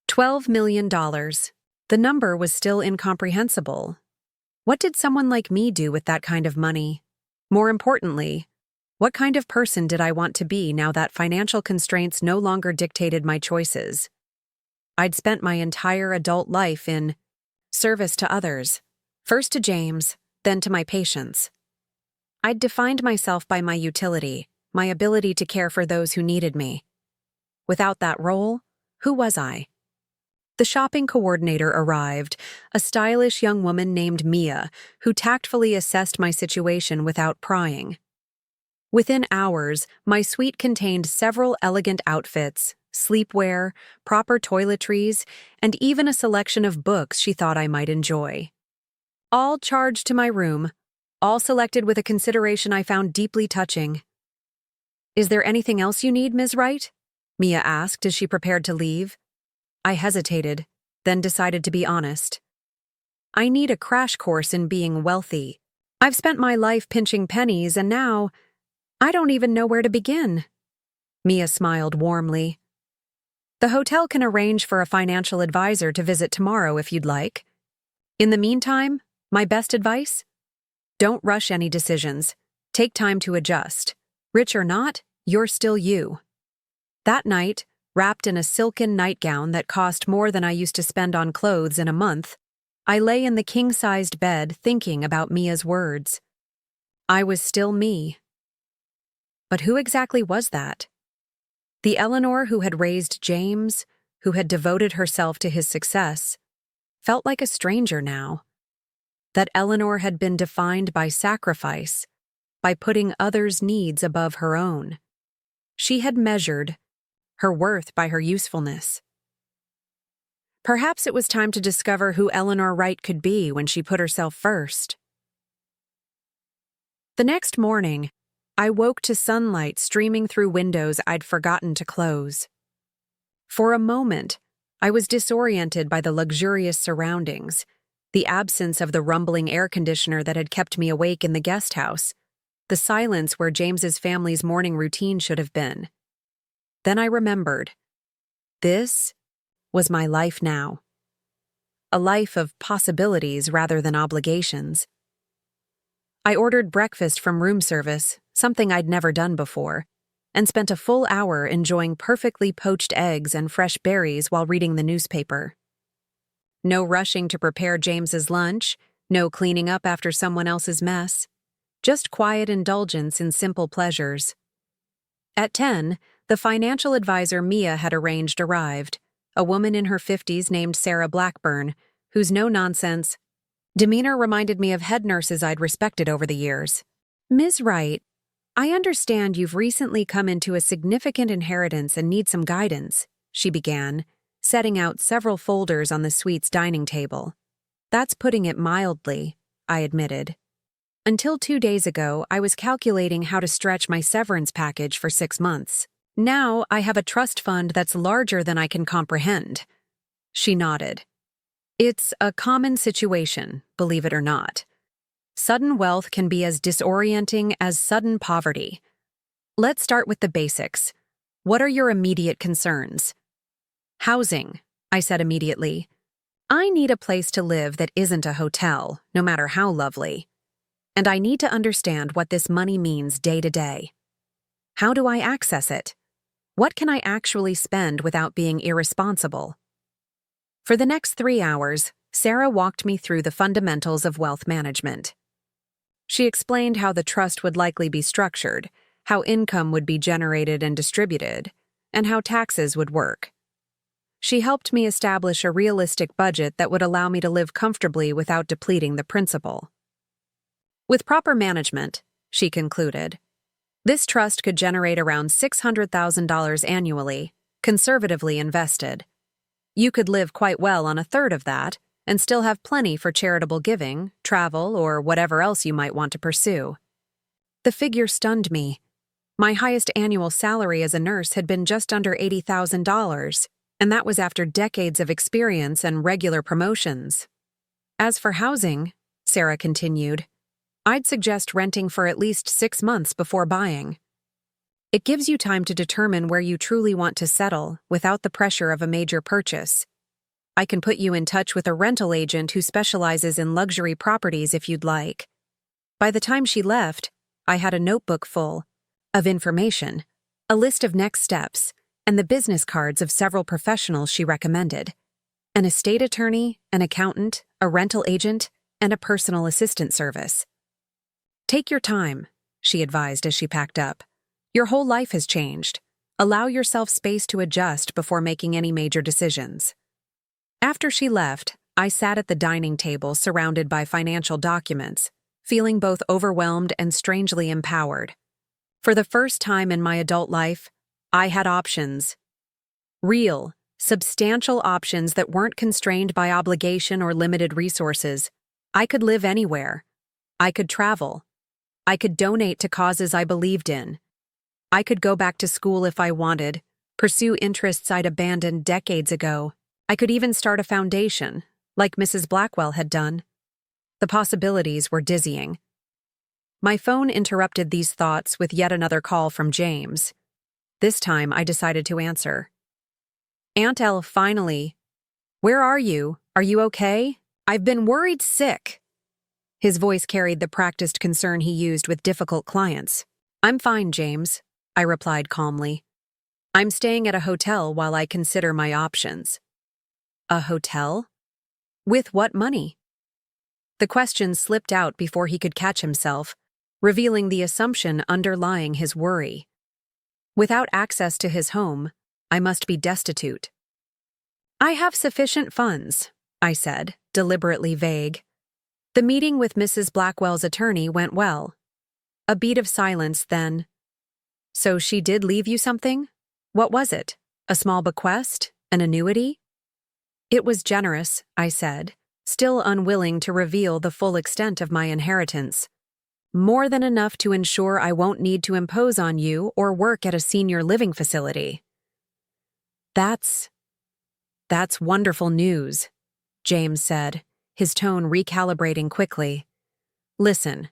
$12 million. The number was still incomprehensible. What did someone like me do with that kind of money? More importantly, what kind of person did I want to be now that financial constraints no longer dictated my choices? I'd spent my entire adult life in service to others, first to James, then to my patients. I'd defined myself by my utility, my ability to care for those who needed me. Without that role, who was I? The shopping coordinator arrived, a stylish young woman named Mia, who tactfully assessed my situation without prying. Within hours, my suite contained several elegant outfits, sleepwear, proper toiletries, and even a selection of books she thought I might enjoy. All charged to my room, all selected with a consideration I found deeply touching. Is there anything else you need, Ms. Wright? Mia asked as she prepared to leave. I hesitated, then decided to be honest. I need a crash course in being wealthy. I've spent my life pinching pennies and now, I don't even know where to begin. Mia smiled warmly. The hotel can arrange for a financial advisor to visit tomorrow if you'd like. In the meantime, my best advice? Don't rush any decisions. Take time to adjust. Rich or not, you're still you. That night, wrapped in a silken nightgown that cost more than I used to spend on clothes in a month, I lay in the king-sized bed thinking about Mia's words. I was still me. But who exactly was that? The Eleanor who had raised James, who had devoted herself to his success, felt like a stranger now. That Eleanor had been defined by sacrifice, by putting others' needs above her own. She had measured her worth by her usefulness. Perhaps it was time to discover who Eleanor Wright could be when she put herself first. The next morning, I woke to sunlight streaming through windows I'd forgotten to close. For a moment, I was disoriented by the luxurious surroundings, the absence of the rumbling air conditioner that had kept me awake in the guest house, the silence where James's family's morning routine should have been. Then I remembered. This was my life now. A life of possibilities rather than obligations. I ordered breakfast from room service, something I'd never done before, and spent a full hour enjoying perfectly poached eggs and fresh berries while reading the newspaper. No rushing to prepare James's lunch, no cleaning up after someone else's mess, just quiet indulgence in simple pleasures. At 10, the financial advisor Mia had arranged arrived, a woman in her 50s named Sarah Blackburn, whose no-nonsense demeanor reminded me of head nurses I'd respected over the years. "Ms. Wright, I understand you've recently come into a significant inheritance and need some guidance," she began, setting out several folders on the suite's dining table. "That's putting it mildly," I admitted. "Until 2 days ago, I was calculating how to stretch my severance package for 6 months. Now I have a trust fund that's larger than I can comprehend." She nodded. "It's a common situation, believe it or not. Sudden wealth can be as disorienting as sudden poverty. Let's start with the basics. What are your immediate concerns?" "Housing," I said immediately. "I need a place to live that isn't a hotel, no matter how lovely. And I need to understand what this money means day to day. How do I access it? What can I actually spend without being irresponsible?" For the next 3 hours, Sarah walked me through the fundamentals of wealth management. She explained how the trust would likely be structured, how income would be generated and distributed, and how taxes would work. She helped me establish a realistic budget that would allow me to live comfortably without depleting the principal. With proper management, she concluded, this trust could generate around $600,000 annually, conservatively invested. You could live quite well on a third of that, and still have plenty for charitable giving, travel, or whatever else you might want to pursue. The figure stunned me. My highest annual salary as a nurse had been just under $80,000, and that was after decades of experience and regular promotions. As for housing, Sarah continued, I'd suggest renting for at least 6 months before buying. It gives you time to determine where you truly want to settle without the pressure of a major purchase. I can put you in touch with a rental agent who specializes in luxury properties if you'd like. By the time she left, I had a notebook full of information, a list of next steps, and the business cards of several professionals she recommended: an estate attorney, an accountant, a rental agent, and a personal assistant service. Take your time, she advised as she packed up. Your whole life has changed. Allow yourself space to adjust before making any major decisions. After she left, I sat at the dining table surrounded by financial documents, feeling both overwhelmed and strangely empowered. For the first time in my adult life, I had options. Real, substantial options that weren't constrained by obligation or limited resources. I could live anywhere. I could travel. I could donate to causes I believed in. I could go back to school if I wanted, pursue interests I'd abandoned decades ago. I could even start a foundation, like Mrs. Blackwell had done. The possibilities were dizzying. My phone interrupted these thoughts with yet another call from James. This time, I decided to answer. Aunt Elle, finally. Where are you? Are you okay? I've been worried sick. His voice carried the practiced concern he used with difficult clients. I'm fine, James, I replied calmly. I'm staying at a hotel while I consider my options. A hotel? With what money? The question slipped out before he could catch himself, revealing the assumption underlying his worry. Without access to his home, I must be destitute. I have sufficient funds, I said, deliberately vague. The meeting with Mrs. Blackwell's attorney went well. A beat of silence, then. So she did leave you something? What was it? A small bequest? An annuity? It was generous, I said, still unwilling to reveal the full extent of my inheritance. More than enough to ensure I won't need to impose on you or work at a senior living facility. That's wonderful news, James said, his tone recalibrating quickly. Listen,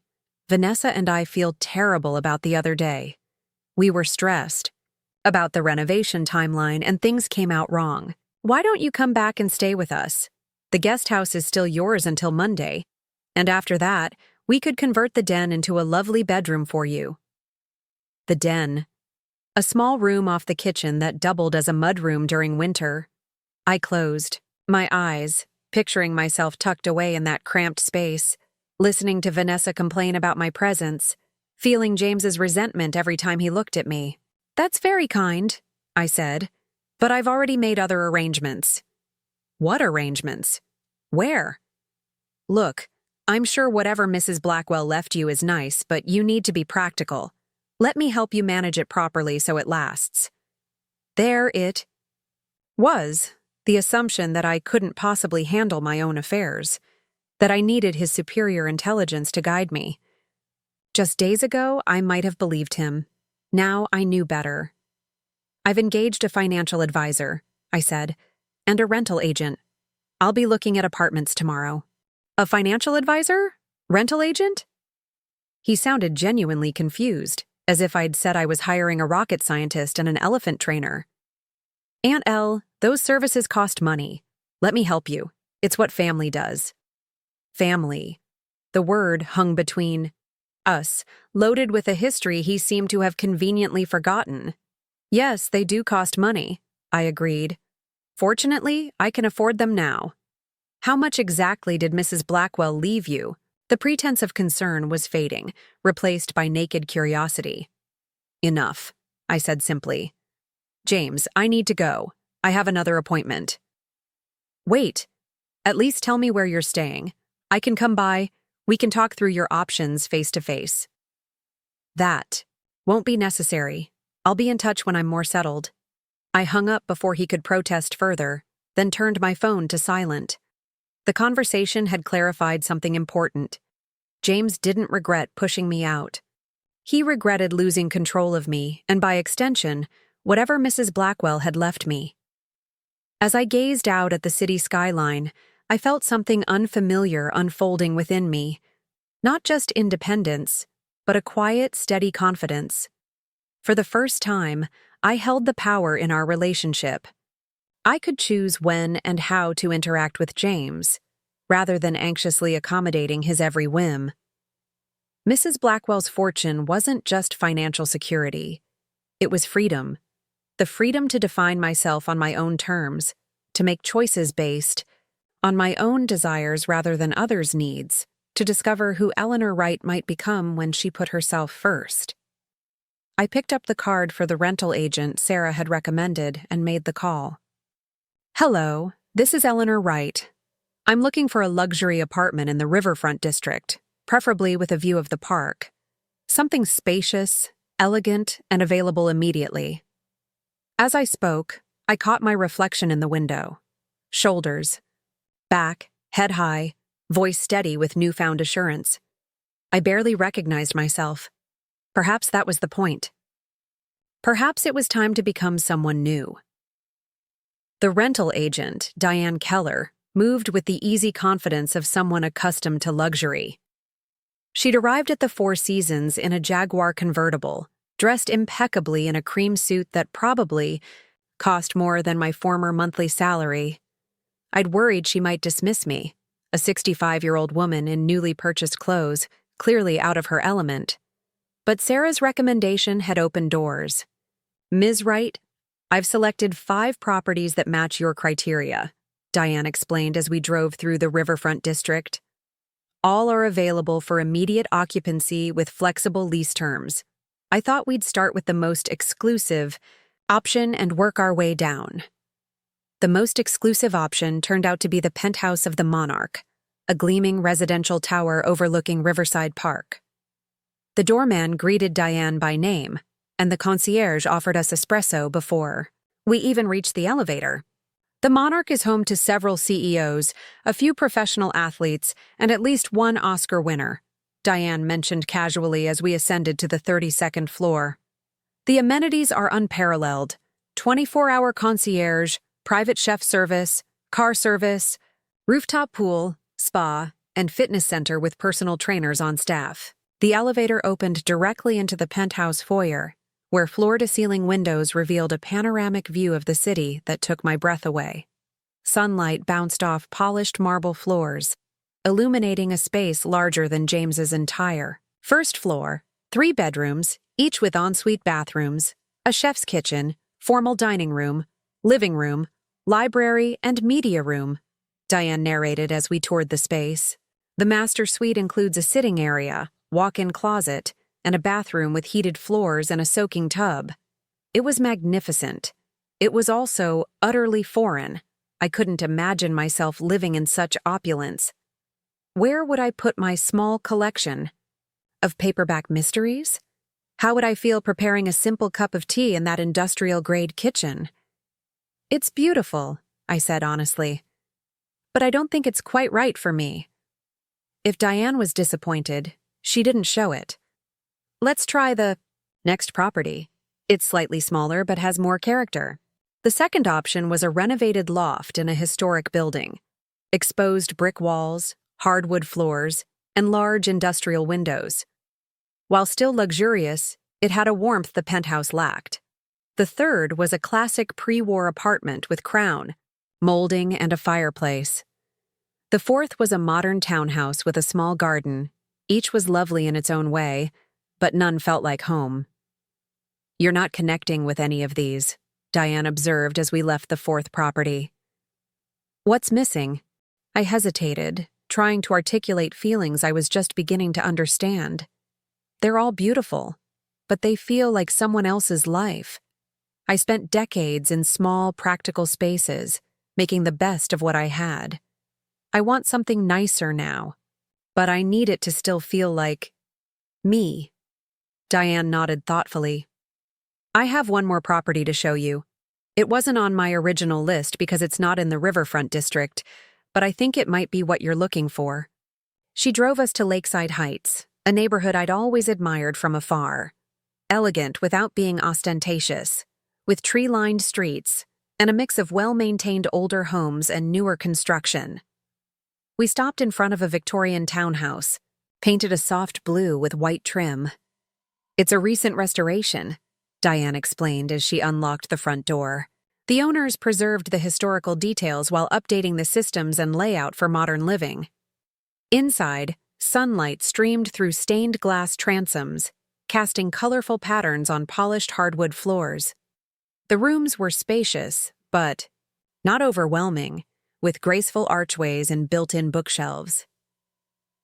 Vanessa and I feel terrible about the other day. We were stressed about the renovation timeline and things came out wrong. Why don't you come back and stay with us? The guest house is still yours until Monday, and after that, we could convert the den into a lovely bedroom for you. The den. A small room off the kitchen that doubled as a mudroom during winter. I closed my eyes, picturing myself tucked away in that cramped space, listening to Vanessa complain about my presence, feeling James's resentment every time he looked at me. "That's very kind," I said, "but I've already made other arrangements." "What arrangements? Where?" "Look, I'm sure whatever Mrs. Blackwell left you is nice, but you need to be practical. Let me help you manage it properly so it lasts." There it was, the assumption that I couldn't possibly handle my own affairs, that I needed his superior intelligence to guide me. Just days ago, I might have believed him. Now I knew better. "I've engaged a financial advisor," I said, "and a rental agent. I'll be looking at apartments tomorrow." "A financial advisor? Rental agent?" He sounded genuinely confused, as if I'd said I was hiring a rocket scientist and an elephant trainer. "Aunt Elle, those services cost money. Let me help you. It's what family does." Family. The word hung between us, loaded with a history he seemed to have conveniently forgotten. "Yes, they do cost money," I agreed. "Fortunately, I can afford them now." "How much exactly did Mrs. Blackwell leave you?" The pretense of concern was fading, replaced by naked curiosity. "Enough," I said simply. "James, I need to go. I have another appointment." "Wait. At least tell me where you're staying. I can come by. We can talk through your options face to face." "That won't be necessary. I'll be in touch when I'm more settled." I hung up before he could protest further, then turned my phone to silent. The conversation had clarified something important. James didn't regret pushing me out. He regretted losing control of me, and by extension, whatever Mrs. Blackwell had left me. As I gazed out at the city skyline, I felt something unfamiliar unfolding within me. Not just independence, but a quiet, steady confidence. For the first time, I held the power in our relationship. I could choose when and how to interact with James, rather than anxiously accommodating his every whim. Mrs. Blackwell's fortune wasn't just financial security. It was freedom. The freedom to define myself on my own terms, to make choices based on my own desires rather than others' needs, to discover who Eleanor Wright might become when she put herself first. I picked up the card for the rental agent Sarah had recommended and made the call. "Hello, this is Eleanor Wright. I'm looking for a luxury apartment in the riverfront district, preferably with a view of the park. Something spacious, elegant, and available immediately." As I spoke, I caught my reflection in the window. Shoulders, back, head high, voice steady with newfound assurance. I barely recognized myself. Perhaps that was the point. Perhaps it was time to become someone new. The rental agent, Diane Keller, moved with the easy confidence of someone accustomed to luxury. She'd arrived at the Four Seasons in a Jaguar convertible, dressed impeccably in a cream suit that probably cost more than my former monthly salary. I'd worried she might dismiss me, a 65-year-old woman in newly purchased clothes, clearly out of her element. But Sarah's recommendation had opened doors. "Ms. Wright, I've selected 5 properties that match your criteria," Diane explained as we drove through the riverfront district. "All are available for immediate occupancy with flexible lease terms. I thought we'd start with the most exclusive option and work our way down." The most exclusive option turned out to be the penthouse of the Monarch, a gleaming residential tower overlooking Riverside Park. The doorman greeted Diane by name, and the concierge offered us espresso before we even reached the elevator. The Monarch is home to several CEOs, a few professional athletes, and at least one Oscar winner, Diane mentioned casually as we ascended to the 32nd floor. "The amenities are unparalleled. 24-hour concierge, private chef service, car service, rooftop pool, spa, and fitness center with personal trainers on staff." The elevator opened directly into the penthouse foyer, where floor-to-ceiling windows revealed a panoramic view of the city that took my breath away. Sunlight bounced off polished marble floors, illuminating a space larger than James's entire first floor. 3 bedrooms, each with ensuite bathrooms, a chef's kitchen, formal dining room, living room, library, and media room, Diane narrated as we toured the space. The master suite includes a sitting area, walk-in closet, and a bathroom with heated floors and a soaking tub. It was magnificent. It was also utterly foreign. I couldn't imagine myself living in such opulence. Where would I put my small collection? Of paperback mysteries? How would I feel preparing a simple cup of tea in that industrial-grade kitchen? It's beautiful, I said honestly. But I don't think it's quite right for me. If Diane was disappointed, she didn't show it. Let's try the next property. It's slightly smaller but has more character. The second option was a renovated loft in a historic building. Exposed brick walls, hardwood floors, and large industrial windows. While still luxurious, it had a warmth the penthouse lacked. The third was a classic pre-war apartment with crown, molding, and a fireplace. The fourth was a modern townhouse with a small garden. Each was lovely in its own way, but none felt like home. "You're not connecting with any of these," Diane observed as we left the fourth property. "What's missing?" I hesitated, trying to articulate feelings I was just beginning to understand. They're all beautiful, but they feel like someone else's life. I spent decades in small, practical spaces, making the best of what I had. I want something nicer now, but I need it to still feel like me. Diane nodded thoughtfully. "I have one more property to show you. It wasn't on my original list because it's not in the riverfront district, but I think it might be what you're looking for." She drove us to Lakeside Heights, a neighborhood I'd always admired from afar. Elegant without being ostentatious, with tree-lined streets and a mix of well-maintained older homes and newer construction. We stopped in front of a Victorian townhouse, painted a soft blue with white trim. "It's a recent restoration," Diane explained as she unlocked the front door. The owners preserved the historical details while updating the systems and layout for modern living. Inside, sunlight streamed through stained glass transoms, casting colorful patterns on polished hardwood floors. The rooms were spacious, but not overwhelming, with graceful archways and built-in bookshelves.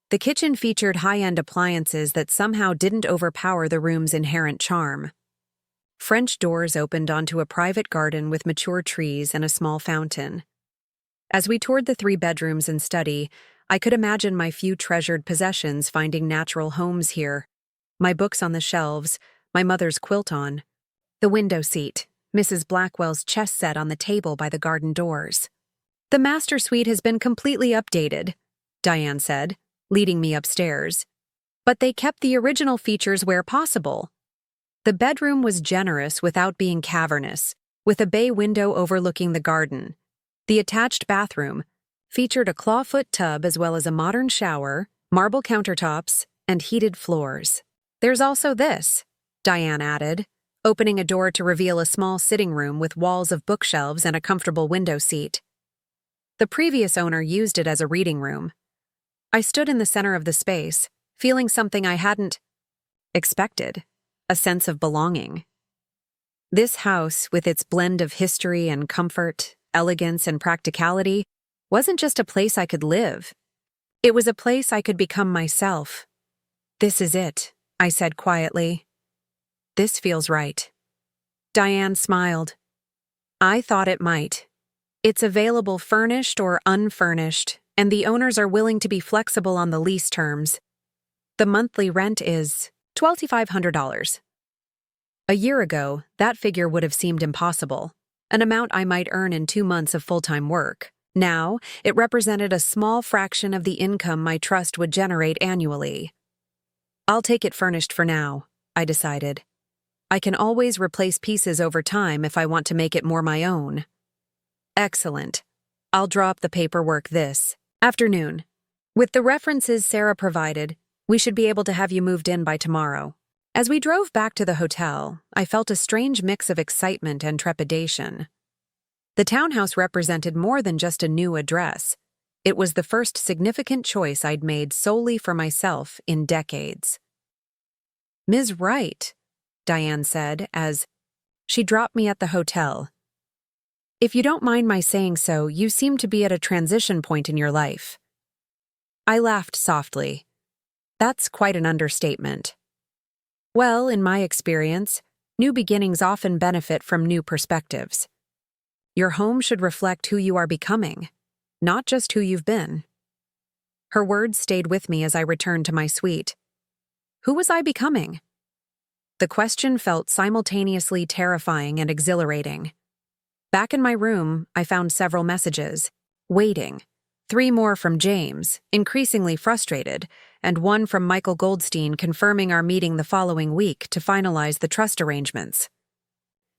The kitchen featured high-end appliances that somehow didn't overpower the room's inherent charm. French doors opened onto a private garden with mature trees and a small fountain. As we toured the 3 bedrooms and study, I could imagine my few treasured possessions finding natural homes here. My books on the shelves, my mother's quilt on, the window seat, Mrs. Blackwell's chess set on the table by the garden doors. "The master suite has been completely updated," Diane said, leading me upstairs. "But they kept the original features where possible." The bedroom was generous without being cavernous, with a bay window overlooking the garden. The attached bathroom featured a clawfoot tub as well as a modern shower, marble countertops, and heated floors. "There's also this," Diane added, opening a door to reveal a small sitting room with walls of bookshelves and a comfortable window seat. The previous owner used it as a reading room. I stood in the center of the space, feeling something I hadn't expected. A sense of belonging. This house, with its blend of history and comfort, elegance and practicality, wasn't just a place I could live. It was a place I could become myself. "This is it," I said quietly. "This feels right." Diane smiled. "I thought it might. It's available furnished or unfurnished, and the owners are willing to be flexible on the lease terms. The monthly rent is $2,500. A year ago, that figure would have seemed impossible, an amount I might earn in 2 months of full-time work. Now, it represented a small fraction of the income my trust would generate annually. "I'll take it furnished for now," I decided. "I can always replace pieces over time if I want to make it more my own." "Excellent. I'll draw up the paperwork this afternoon. With the references Sarah provided, we should be able to have you moved in by tomorrow." As we drove back to the hotel, I felt a strange mix of excitement and trepidation. The townhouse represented more than just a new address. It was the first significant choice I'd made solely for myself in decades. "Ms. Wright," Diane said as she dropped me at the hotel. "If you don't mind my saying so, you seem to be at a transition point in your life." I laughed softly. "That's quite an understatement." "Well, in my experience, New beginnings often benefit from new perspectives. Your home should reflect who you are becoming, not just who you've been. Her words stayed with me as I returned to my suite. Who was I becoming? The question felt simultaneously terrifying and exhilarating. Back in my room, I found several messages. Waiting. 3 more from James, increasingly frustrated, and 1 from Michael Goldstein confirming our meeting the following week to finalize the trust arrangements.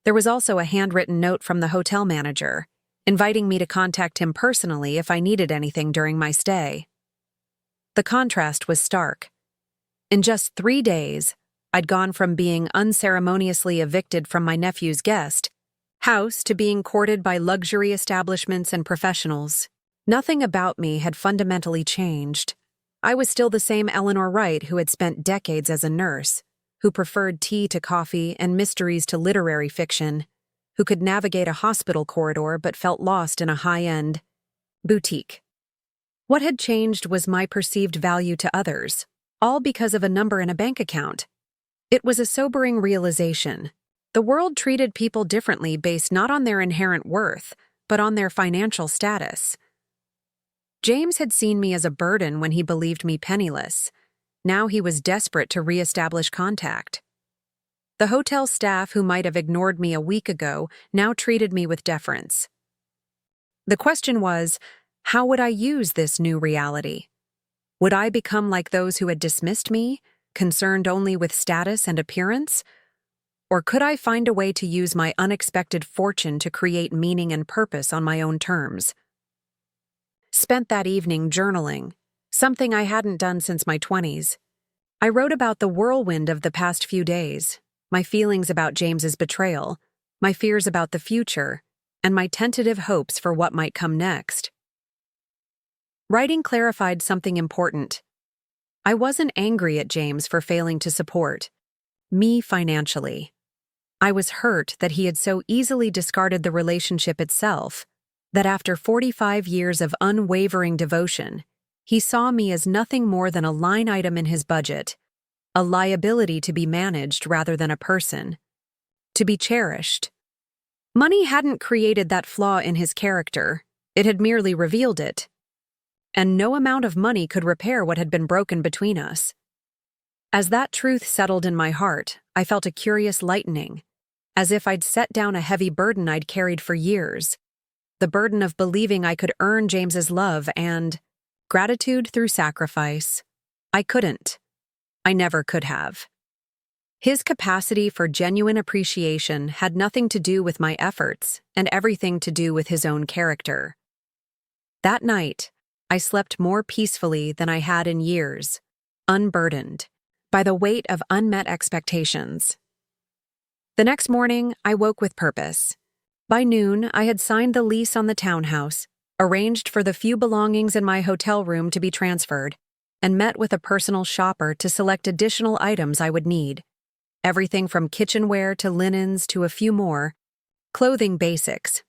There was also a handwritten note from the hotel manager, inviting me to contact him personally if I needed anything during my stay. The contrast was stark. In just 3 days, I'd gone from being unceremoniously evicted from my nephew's guest house to being courted by luxury establishments and professionals. Nothing about me had fundamentally changed. I was still the same Eleanor Wright who had spent decades as a nurse, who preferred tea to coffee and mysteries to literary fiction, who could navigate a hospital corridor but felt lost in a high-end boutique. What had changed was my perceived value to others, all because of a number in a bank account. It was a sobering realization. The world treated people differently based not on their inherent worth, but on their financial status. James had seen me as a burden when he believed me penniless. Now he was desperate to re-establish contact. The hotel staff who might have ignored me a week ago now treated me with deference. The question was, how would I use this new reality? Would I become like those who had dismissed me, concerned only with status and appearance? Or could I find a way to use my unexpected fortune to create meaning and purpose on my own terms? Spent that evening journaling, something I hadn't done since my 20s. I wrote about the whirlwind of the past few days, my feelings about James's betrayal, my fears about the future, and my tentative hopes for what might come next. Writing clarified something important. I wasn't angry at James for failing to support me financially. I was hurt that he had so easily discarded the relationship itself, that after 45 years of unwavering devotion, he saw me as nothing more than a line item in his budget, a liability to be managed rather than a person, to be cherished. Money hadn't created that flaw in his character, it had merely revealed it. And no amount of money could repair what had been broken between us. As that truth settled in my heart, I felt a curious lightening, as if I'd set down a heavy burden I'd carried for years. The burden of believing I could earn James's love and gratitude through sacrifice. I couldn't. I never could have. His capacity for genuine appreciation had nothing to do with my efforts and everything to do with his own character. That night, I slept more peacefully than I had in years, unburdened by the weight of unmet expectations. The next morning, I woke with purpose. By noon, I had signed the lease on the townhouse, arranged for the few belongings in my hotel room to be transferred, and met with a personal shopper to select additional items I would need. Everything from kitchenware to linens to a few more, clothing basics.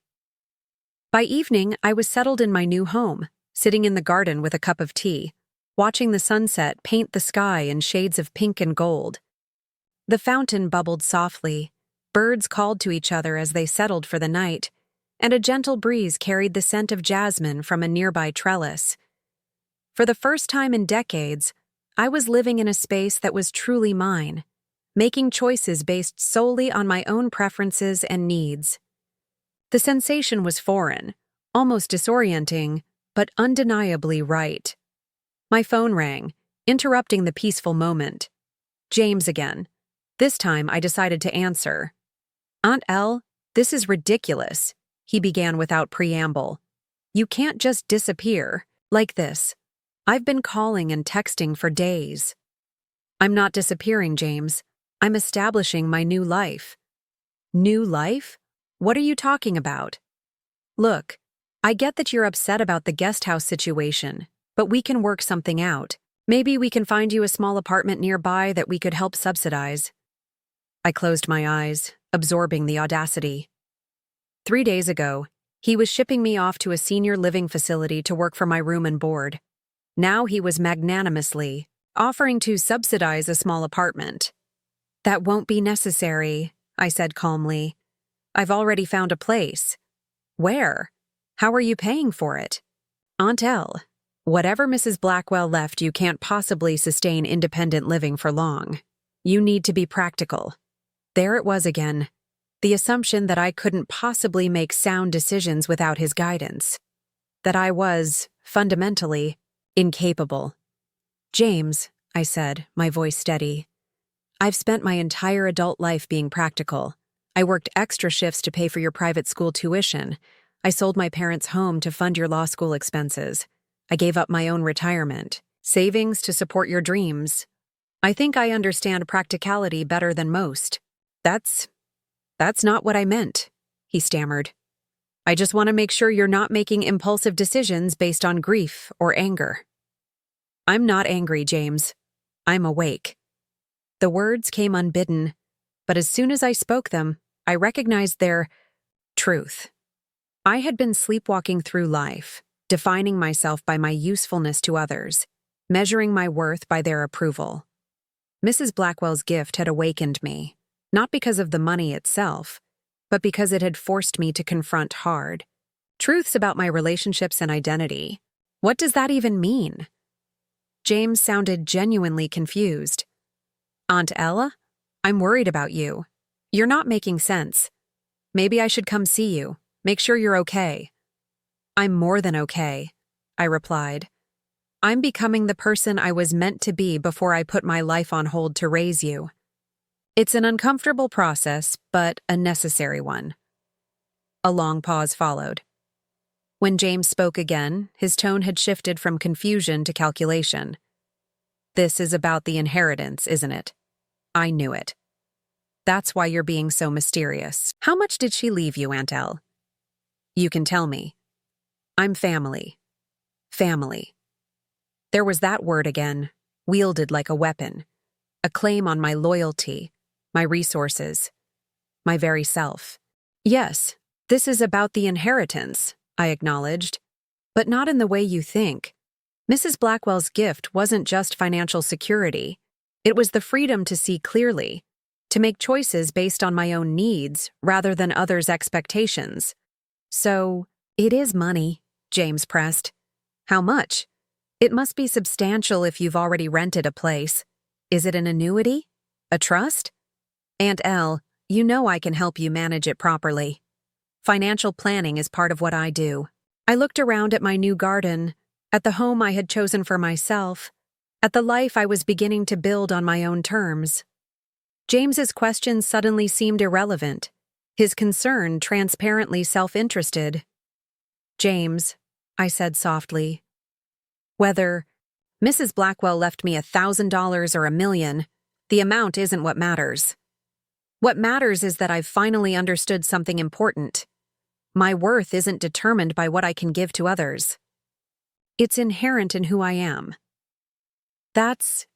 By evening, I was settled in my new home, sitting in the garden with a cup of tea, watching the sunset paint the sky in shades of pink and gold. The fountain bubbled softly, birds called to each other as they settled for the night, and a gentle breeze carried the scent of jasmine from a nearby trellis. For the first time in decades, I was living in a space that was truly mine, making choices based solely on my own preferences and needs. The sensation was foreign, almost disorienting, but undeniably right. My phone rang, interrupting the peaceful moment. James again. This time I decided to answer. "Aunt Elle, this is ridiculous," he began without preamble. "You can't just disappear like this. I've been calling and texting for days." "I'm not disappearing, James. I'm establishing my new life." "New life? What are you talking about?" "Look, I get that you're upset about the guest house situation, but we can work something out. Maybe we can find you a small apartment nearby that we could help subsidize." I closed my eyes, absorbing the audacity. 3 days ago, he was shipping me off to a senior living facility to work for my room and board. Now he was magnanimously offering to subsidize a small apartment. "That won't be necessary," I said calmly. I've already found a place. Where? How are you paying for it? Aunt Elle, whatever Mrs. Blackwell left you can't possibly sustain independent living for long. You need to be practical. There it was again. The assumption that I couldn't possibly make sound decisions without his guidance. That I was, fundamentally, incapable. James, I said, my voice steady. I've spent my entire adult life being practical. I worked extra shifts to pay for your private school tuition. I sold my parents' home to fund your law school expenses. I gave up my own retirement, savings to support your dreams. I think I understand practicality better than most. That's not what I meant, he stammered. I just want to make sure you're not making impulsive decisions based on grief or anger. I'm not angry, James. I'm awake. The words came unbidden, but as soon as I spoke them, I recognized their truth. I had been sleepwalking through life, defining myself by my usefulness to others, measuring my worth by their approval. Mrs. Blackwell's gift had awakened me, not because of the money itself, but because it had forced me to confront hard truths about my relationships and identity. What does that even mean? James sounded genuinely confused. Aunt Ella, I'm worried about you. You're not making sense. Maybe I should come see you, make sure you're okay. I'm more than okay, I replied. I'm becoming the person I was meant to be before I put my life on hold to raise you. It's an uncomfortable process, but a necessary one. A long pause followed. When James spoke again, his tone had shifted from confusion to calculation. This is about the inheritance, isn't it? I knew it. That's why you're being so mysterious. How much did she leave you, Aunt Elle? You can tell me. I'm family. Family. There was that word again, wielded like a weapon. A claim on my loyalty, my resources, my very self. Yes, this is about the inheritance, I acknowledged, but not in the way you think. Mrs. Blackwell's gift wasn't just financial security. It was the freedom to see clearly, to make choices based on my own needs rather than others' expectations. So, it is money, James pressed. How much? It must be substantial if you've already rented a place. Is it an annuity? A trust? Aunt Elle, you know I can help you manage it properly. Financial planning is part of what I do. I looked around at my new garden, at the home I had chosen for myself, at the life I was beginning to build on my own terms. James's question suddenly seemed irrelevant, his concern transparently self-interested. James, I said softly, whether Mrs. Blackwell left me $1,000 or $1 million, the amount isn't what matters. What matters is that I've finally understood something important. My worth isn't determined by what I can give to others. It's inherent in who I am. That's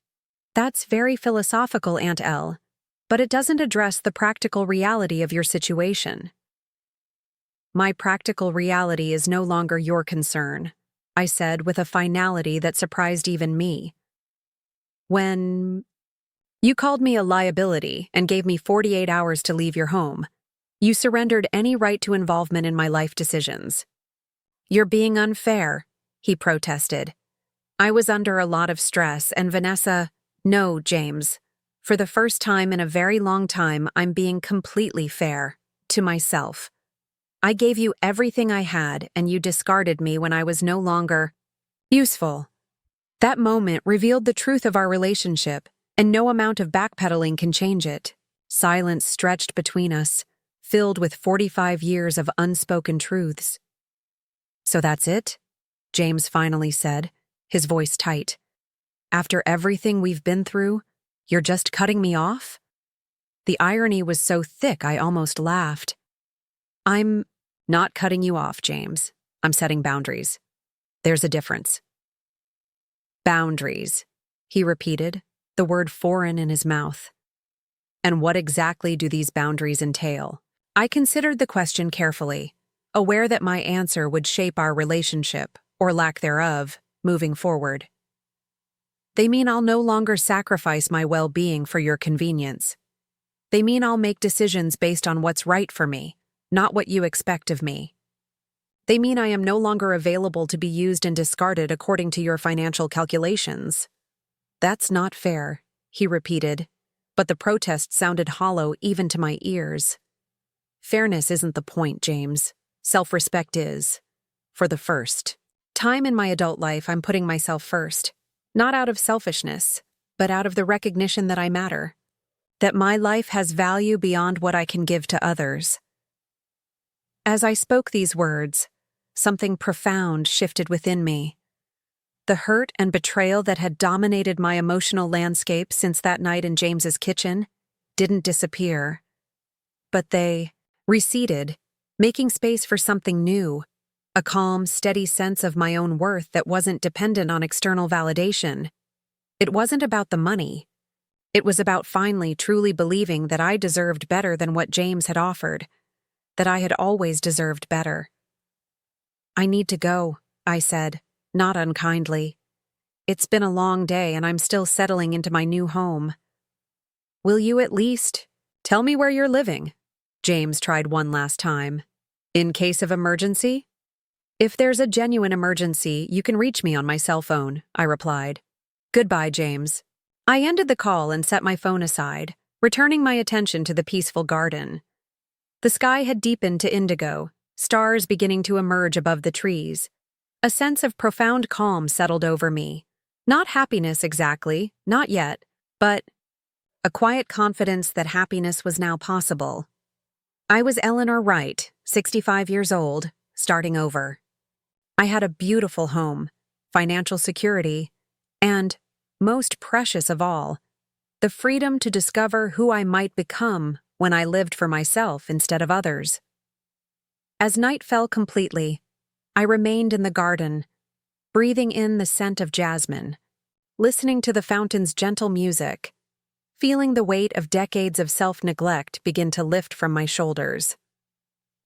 very philosophical, Aunt Elle, but it doesn't address the practical reality of your situation. My practical reality is no longer your concern, I said with a finality that surprised even me. When you called me a liability and gave me 48 hours to leave your home, you surrendered any right to involvement in my life decisions. You're being unfair, he protested. I was under a lot of stress, and Vanessa, no, James. For the first time in a very long time, I'm being completely fair to myself. I gave you everything I had, and you discarded me when I was no longer useful. That moment revealed the truth of our relationship, and no amount of backpedaling can change it. Silence stretched between us, filled with 45 years of unspoken truths. So that's it? James finally said, his voice tight. After everything we've been through, you're just cutting me off? The irony was so thick I almost laughed. I'm not cutting you off, James. I'm setting boundaries. There's a difference. Boundaries, he repeated, the word foreign in his mouth. And what exactly do these boundaries entail? I considered the question carefully, aware that my answer would shape our relationship, or lack thereof, moving forward. They mean I'll no longer sacrifice my well-being for your convenience. They mean I'll make decisions based on what's right for me, not what you expect of me. They mean I am no longer available to be used and discarded according to your financial calculations. That's not fair, he repeated, but the protest sounded hollow even to my ears. Fairness isn't the point, James. Self-respect is. For the first time in my adult life, I'm putting myself first, not out of selfishness, but out of the recognition that I matter, that my life has value beyond what I can give to others. As I spoke these words, something profound shifted within me. The hurt and betrayal that had dominated my emotional landscape since that night in James's kitchen didn't disappear, but they receded, making space for something new, a calm, steady sense of my own worth that wasn't dependent on external validation. It wasn't about the money. It was about finally truly believing that I deserved better than what James had offered, that I had always deserved better. I need to go, I said, not unkindly. It's been a long day and I'm still settling into my new home. Will you at least tell me where you're living? James tried one last time. In case of emergency? If there's a genuine emergency, you can reach me on my cell phone, I replied. Goodbye, James. I ended the call and set my phone aside, returning my attention to the peaceful garden. The sky had deepened to indigo, stars beginning to emerge above the trees. A sense of profound calm settled over me. Not happiness exactly, not yet, but a quiet confidence that happiness was now possible. I was Eleanor Wright, 65 years old, starting over. I had a beautiful home, financial security, and, most precious of all, the freedom to discover who I might become when I lived for myself instead of others. As night fell completely, I remained in the garden, breathing in the scent of jasmine, listening to the fountain's gentle music, feeling the weight of decades of self-neglect begin to lift from my shoulders.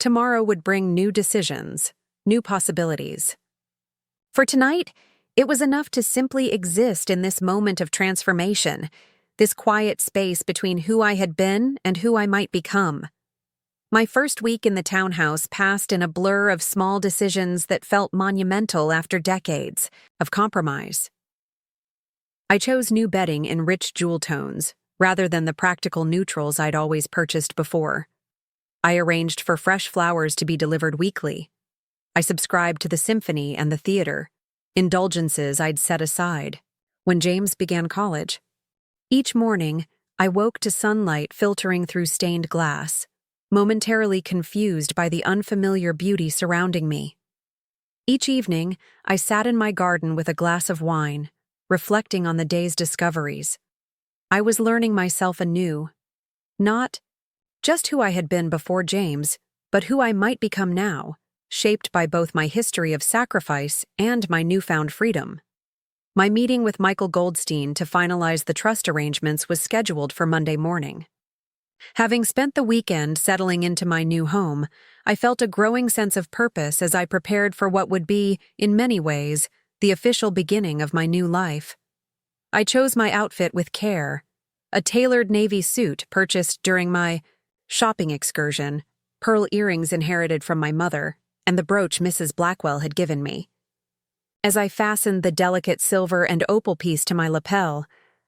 Tomorrow would bring new decisions, new possibilities. For tonight, it was enough to simply exist in this moment of transformation, this quiet space between who I had been and who I might become. My first week in the townhouse passed in a blur of small decisions that felt monumental after decades of compromise. I chose new bedding in rich jewel tones, rather than the practical neutrals I'd always purchased before. I arranged for fresh flowers to be delivered weekly. I subscribed to the symphony and the theater, indulgences I'd set aside when James began college. Each morning, I woke to sunlight filtering through stained glass, momentarily confused by the unfamiliar beauty surrounding me. Each evening, I sat in my garden with a glass of wine, reflecting on the day's discoveries. I was learning myself anew, not just who I had been before James, but who I might become now, shaped by both my history of sacrifice and my newfound freedom. My meeting with Michael Goldstein to finalize the trust arrangements was scheduled for Monday morning. Having spent the weekend settling into my new home, I felt a growing sense of purpose as I prepared for what would be, in many ways, the official beginning of my new life. I chose my outfit with care, a tailored navy suit purchased during my shopping excursion, pearl earrings inherited from my mother, and the brooch Mrs. Blackwell had given me. As I fastened the delicate silver and opal piece to my lapel,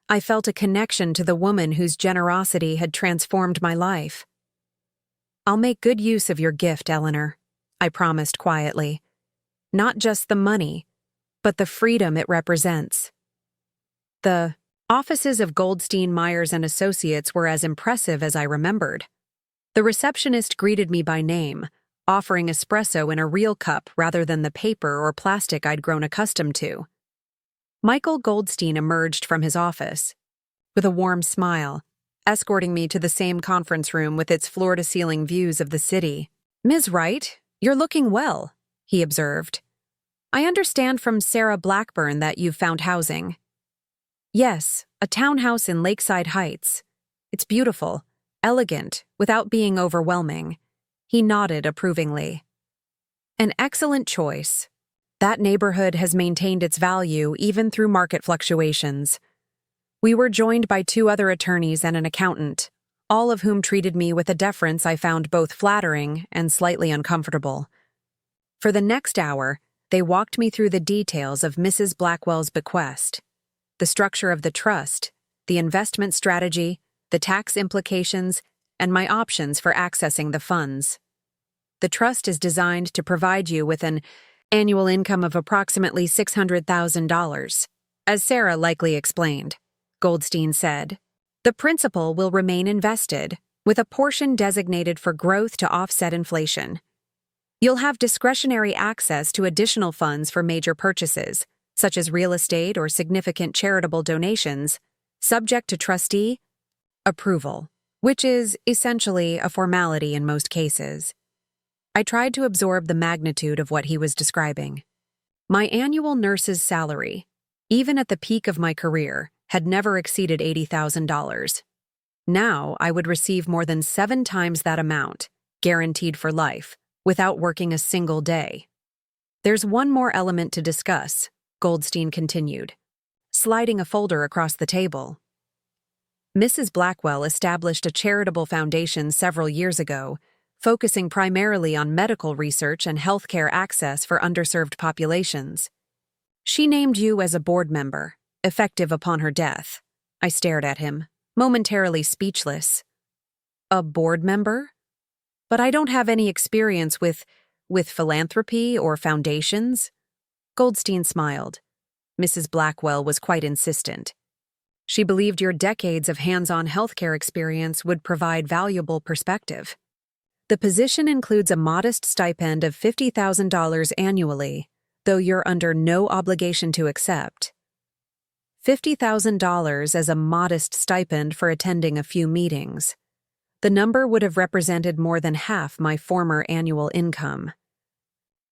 I felt a connection to the woman whose generosity had transformed my life. I'll make good use of your gift, Eleanor, I promised quietly. Not just the money, but the freedom it represents. The offices of Goldstein, Myers & Associates were as impressive as I remembered. The receptionist greeted me by name, offering espresso in a real cup rather than the paper or plastic I'd grown accustomed to. Michael Goldstein emerged from his office with a warm smile, escorting me to the same conference room with its floor-to-ceiling views of the city. Ms. Wright, you're looking well, he observed. I understand from Sarah Blackburn that you've found housing. Yes, a townhouse in Lakeside Heights. It's beautiful, elegant, without being overwhelming. He nodded approvingly. An excellent choice. That neighborhood has maintained its value even through market fluctuations. We were joined by 2 other attorneys and an accountant, all of whom treated me with a deference I found both flattering and slightly uncomfortable. For the next hour, they walked me through the details of Mrs. Blackwell's bequest, the structure of the trust, the investment strategy, the tax implications, and my options for accessing the funds. The trust is designed to provide you with an annual income of approximately $600,000, as Sarah likely explained, Goldstein said. The principal will remain invested, with a portion designated for growth to offset inflation. You'll have discretionary access to additional funds for major purchases, such as real estate or significant charitable donations, subject to trustee approval, which is essentially a formality in most cases. I tried to absorb the magnitude of what he was describing. My annual nurse's salary, even at the peak of my career, had never exceeded $80,000. Now I would receive more than 7 times that amount, guaranteed for life, without working a single day. There's one more element to discuss, Goldstein continued, sliding a folder across the table. Mrs. Blackwell established a charitable foundation several years ago, focusing primarily on medical research and healthcare access for underserved populations. She named you as a board member, effective upon her death. I stared at him, momentarily speechless. A board member? But I don't have any experience with philanthropy or foundations. Goldstein smiled. Mrs. Blackwell was quite insistent. She believed your decades of hands-on healthcare experience would provide valuable perspective. The position includes a modest stipend of $50,000 annually, though you're under no obligation to accept. $50,000 as a modest stipend for attending a few meetings. The number would have represented more than half my former annual income.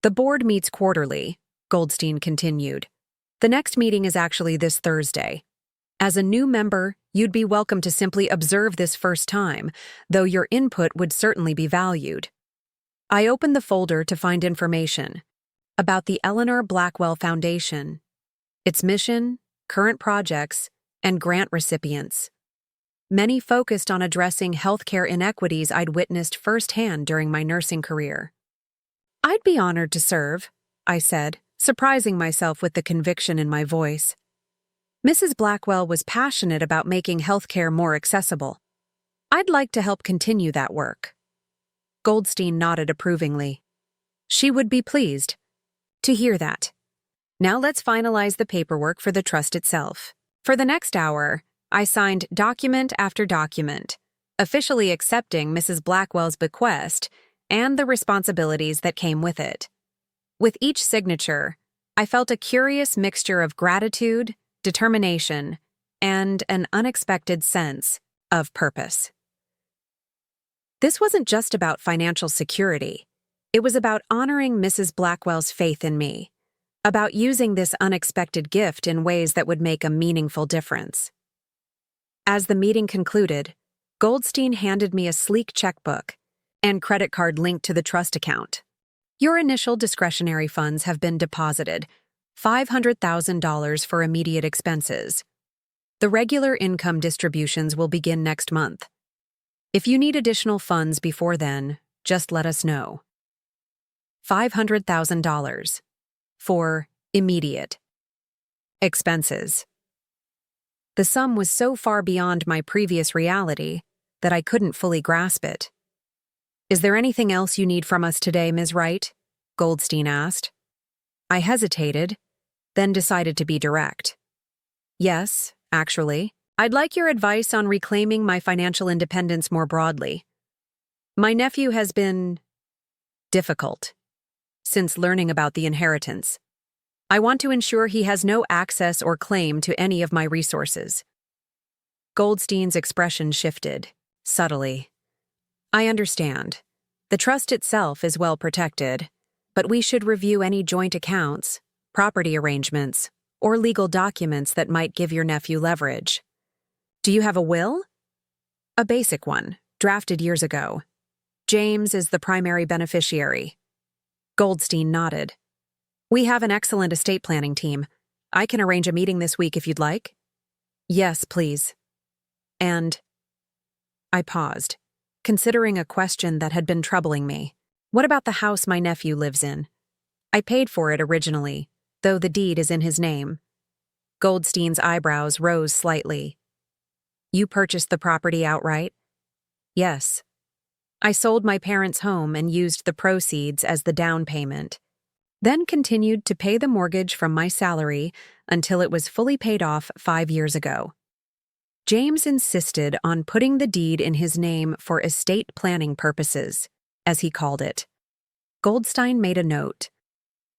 The board meets quarterly, Goldstein continued. The next meeting is actually this Thursday. As a new member, you'd be welcome to simply observe this first time, though your input would certainly be valued. I opened the folder to find information about the Eleanor Blackwell Foundation, its mission, current projects, and grant recipients. Many focused on addressing healthcare inequities I'd witnessed firsthand during my nursing career. I'd be honored to serve, I said, surprising myself with the conviction in my voice. Mrs. Blackwell was passionate about making healthcare more accessible. I'd like to help continue that work. Goldstein nodded approvingly. She would be pleased to hear that. Now let's finalize the paperwork for the trust itself. For the next hour, I signed document after document, officially accepting Mrs. Blackwell's bequest and the responsibilities that came with it. With each signature, I felt a curious mixture of gratitude, determination, and an unexpected sense of purpose. This wasn't just about financial security. It was about honoring Mrs. Blackwell's faith in me, about using this unexpected gift in ways that would make a meaningful difference. As the meeting concluded, Goldstein handed me a sleek checkbook and credit card linked to the trust account. Your initial discretionary funds have been deposited, $500,000 for immediate expenses. The regular income distributions will begin next month. If you need additional funds before then, just let us know. $500,000 for immediate expenses. The sum was so far beyond my previous reality that I couldn't fully grasp it. Is there anything else you need from us today, Ms. Wright? Goldstein asked. I hesitated, then decided to be direct. Yes, actually, I'd like your advice on reclaiming my financial independence more broadly. My nephew has been difficult since learning about the inheritance. I want to ensure he has no access or claim to any of my resources. Goldstein's expression shifted, subtly. I understand. The trust itself is well protected, but we should review any joint accounts, property arrangements, or legal documents that might give your nephew leverage. Do you have a will? A basic one, drafted years ago. James is the primary beneficiary. Goldstein nodded. We have an excellent estate planning team. I can arrange a meeting this week if you'd like. Yes, please. And I paused, considering a question that had been troubling me. What about the house my nephew lives in? I paid for it originally, though the deed is in his name. Goldstein's eyebrows rose slightly. You purchased the property outright? Yes. I sold my parents' home and used the proceeds as the down payment, then continued to pay the mortgage from my salary until it was fully paid off 5 years ago. James insisted on putting the deed in his name for estate planning purposes, as he called it. Goldstein made a note.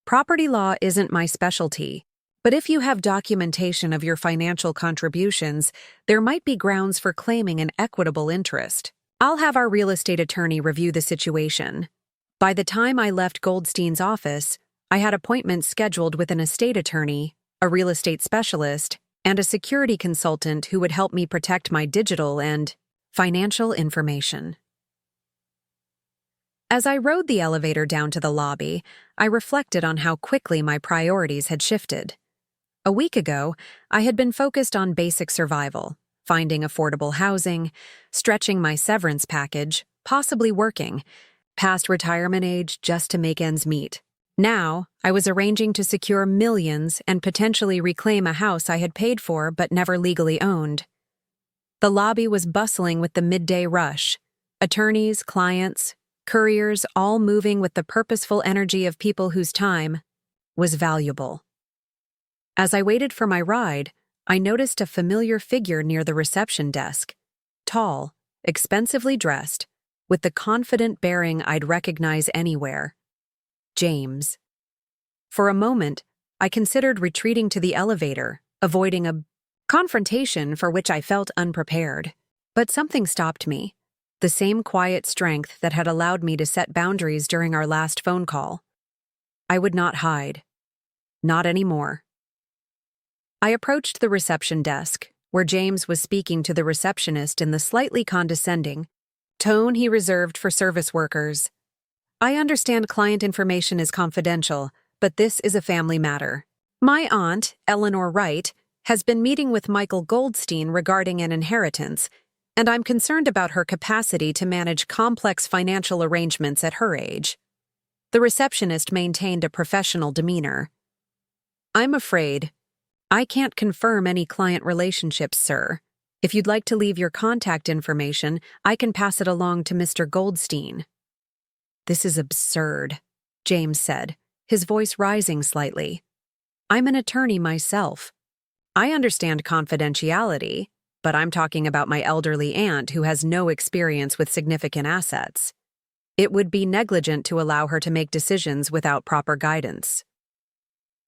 Property law isn't my specialty, but if you have documentation of your financial contributions, there might be grounds for claiming an equitable interest. I'll have our real estate attorney review the situation. By the time I left Goldstein's office, I had appointments scheduled with an estate attorney, a real estate specialist, and a security consultant who would help me protect my digital and financial information. As I rode the elevator down to the lobby, I reflected on how quickly my priorities had shifted. A week ago, I had been focused on basic survival, finding affordable housing, stretching my severance package, possibly working, past retirement age just to make ends meet. Now, I was arranging to secure millions and potentially reclaim a house I had paid for but never legally owned. The lobby was bustling with the midday rush. Attorneys, clients, couriers, all moving with the purposeful energy of people whose time was valuable. As I waited for my ride, I noticed a familiar figure near the reception desk. Tall, expensively dressed, with the confident bearing I'd recognize anywhere. James. For a moment, I considered retreating to the elevator, avoiding a confrontation for which I felt unprepared. But something stopped me, the same quiet strength that had allowed me to set boundaries during our last phone call. I would not hide. Not anymore. I approached the reception desk, where James was speaking to the receptionist in the slightly condescending tone he reserved for service workers. I understand client information is confidential, but this is a family matter. My aunt, Eleanor Wright, has been meeting with Michael Goldstein regarding an inheritance, and I'm concerned about her capacity to manage complex financial arrangements at her age. The receptionist maintained a professional demeanor. I'm afraid I can't confirm any client relationships, sir. If you'd like to leave your contact information, I can pass it along to Mr. Goldstein. This is absurd, James said, his voice rising slightly. I'm an attorney myself. I understand confidentiality, but I'm talking about my elderly aunt who has no experience with significant assets. It would be negligent to allow her to make decisions without proper guidance.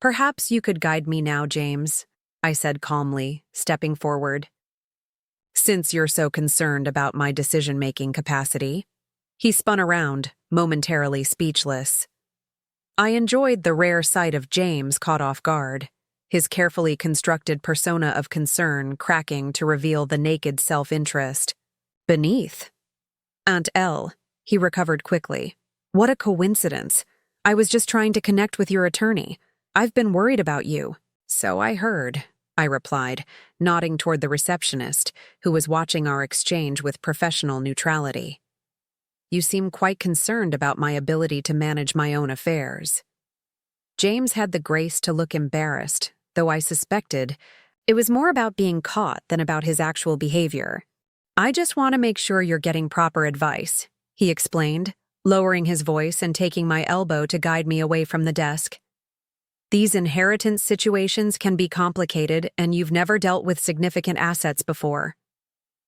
Perhaps you could guide me now, James, I said calmly, stepping forward. Since you're so concerned about my decision-making capacity. He spun around, momentarily speechless. I enjoyed the rare sight of James caught off guard, his carefully constructed persona of concern cracking to reveal the naked self-interest beneath. Aunt Elle, he recovered quickly. What a coincidence. I was just trying to connect with your attorney. I've been worried about you. So I heard, I replied, nodding toward the receptionist, who was watching our exchange with professional neutrality. You seem quite concerned about my ability to manage my own affairs. James had the grace to look embarrassed, though I suspected it was more about being caught than about his actual behavior. I just want to make sure you're getting proper advice, he explained, lowering his voice and taking my elbow to guide me away from the desk. These inheritance situations can be complicated, and you've never dealt with significant assets before.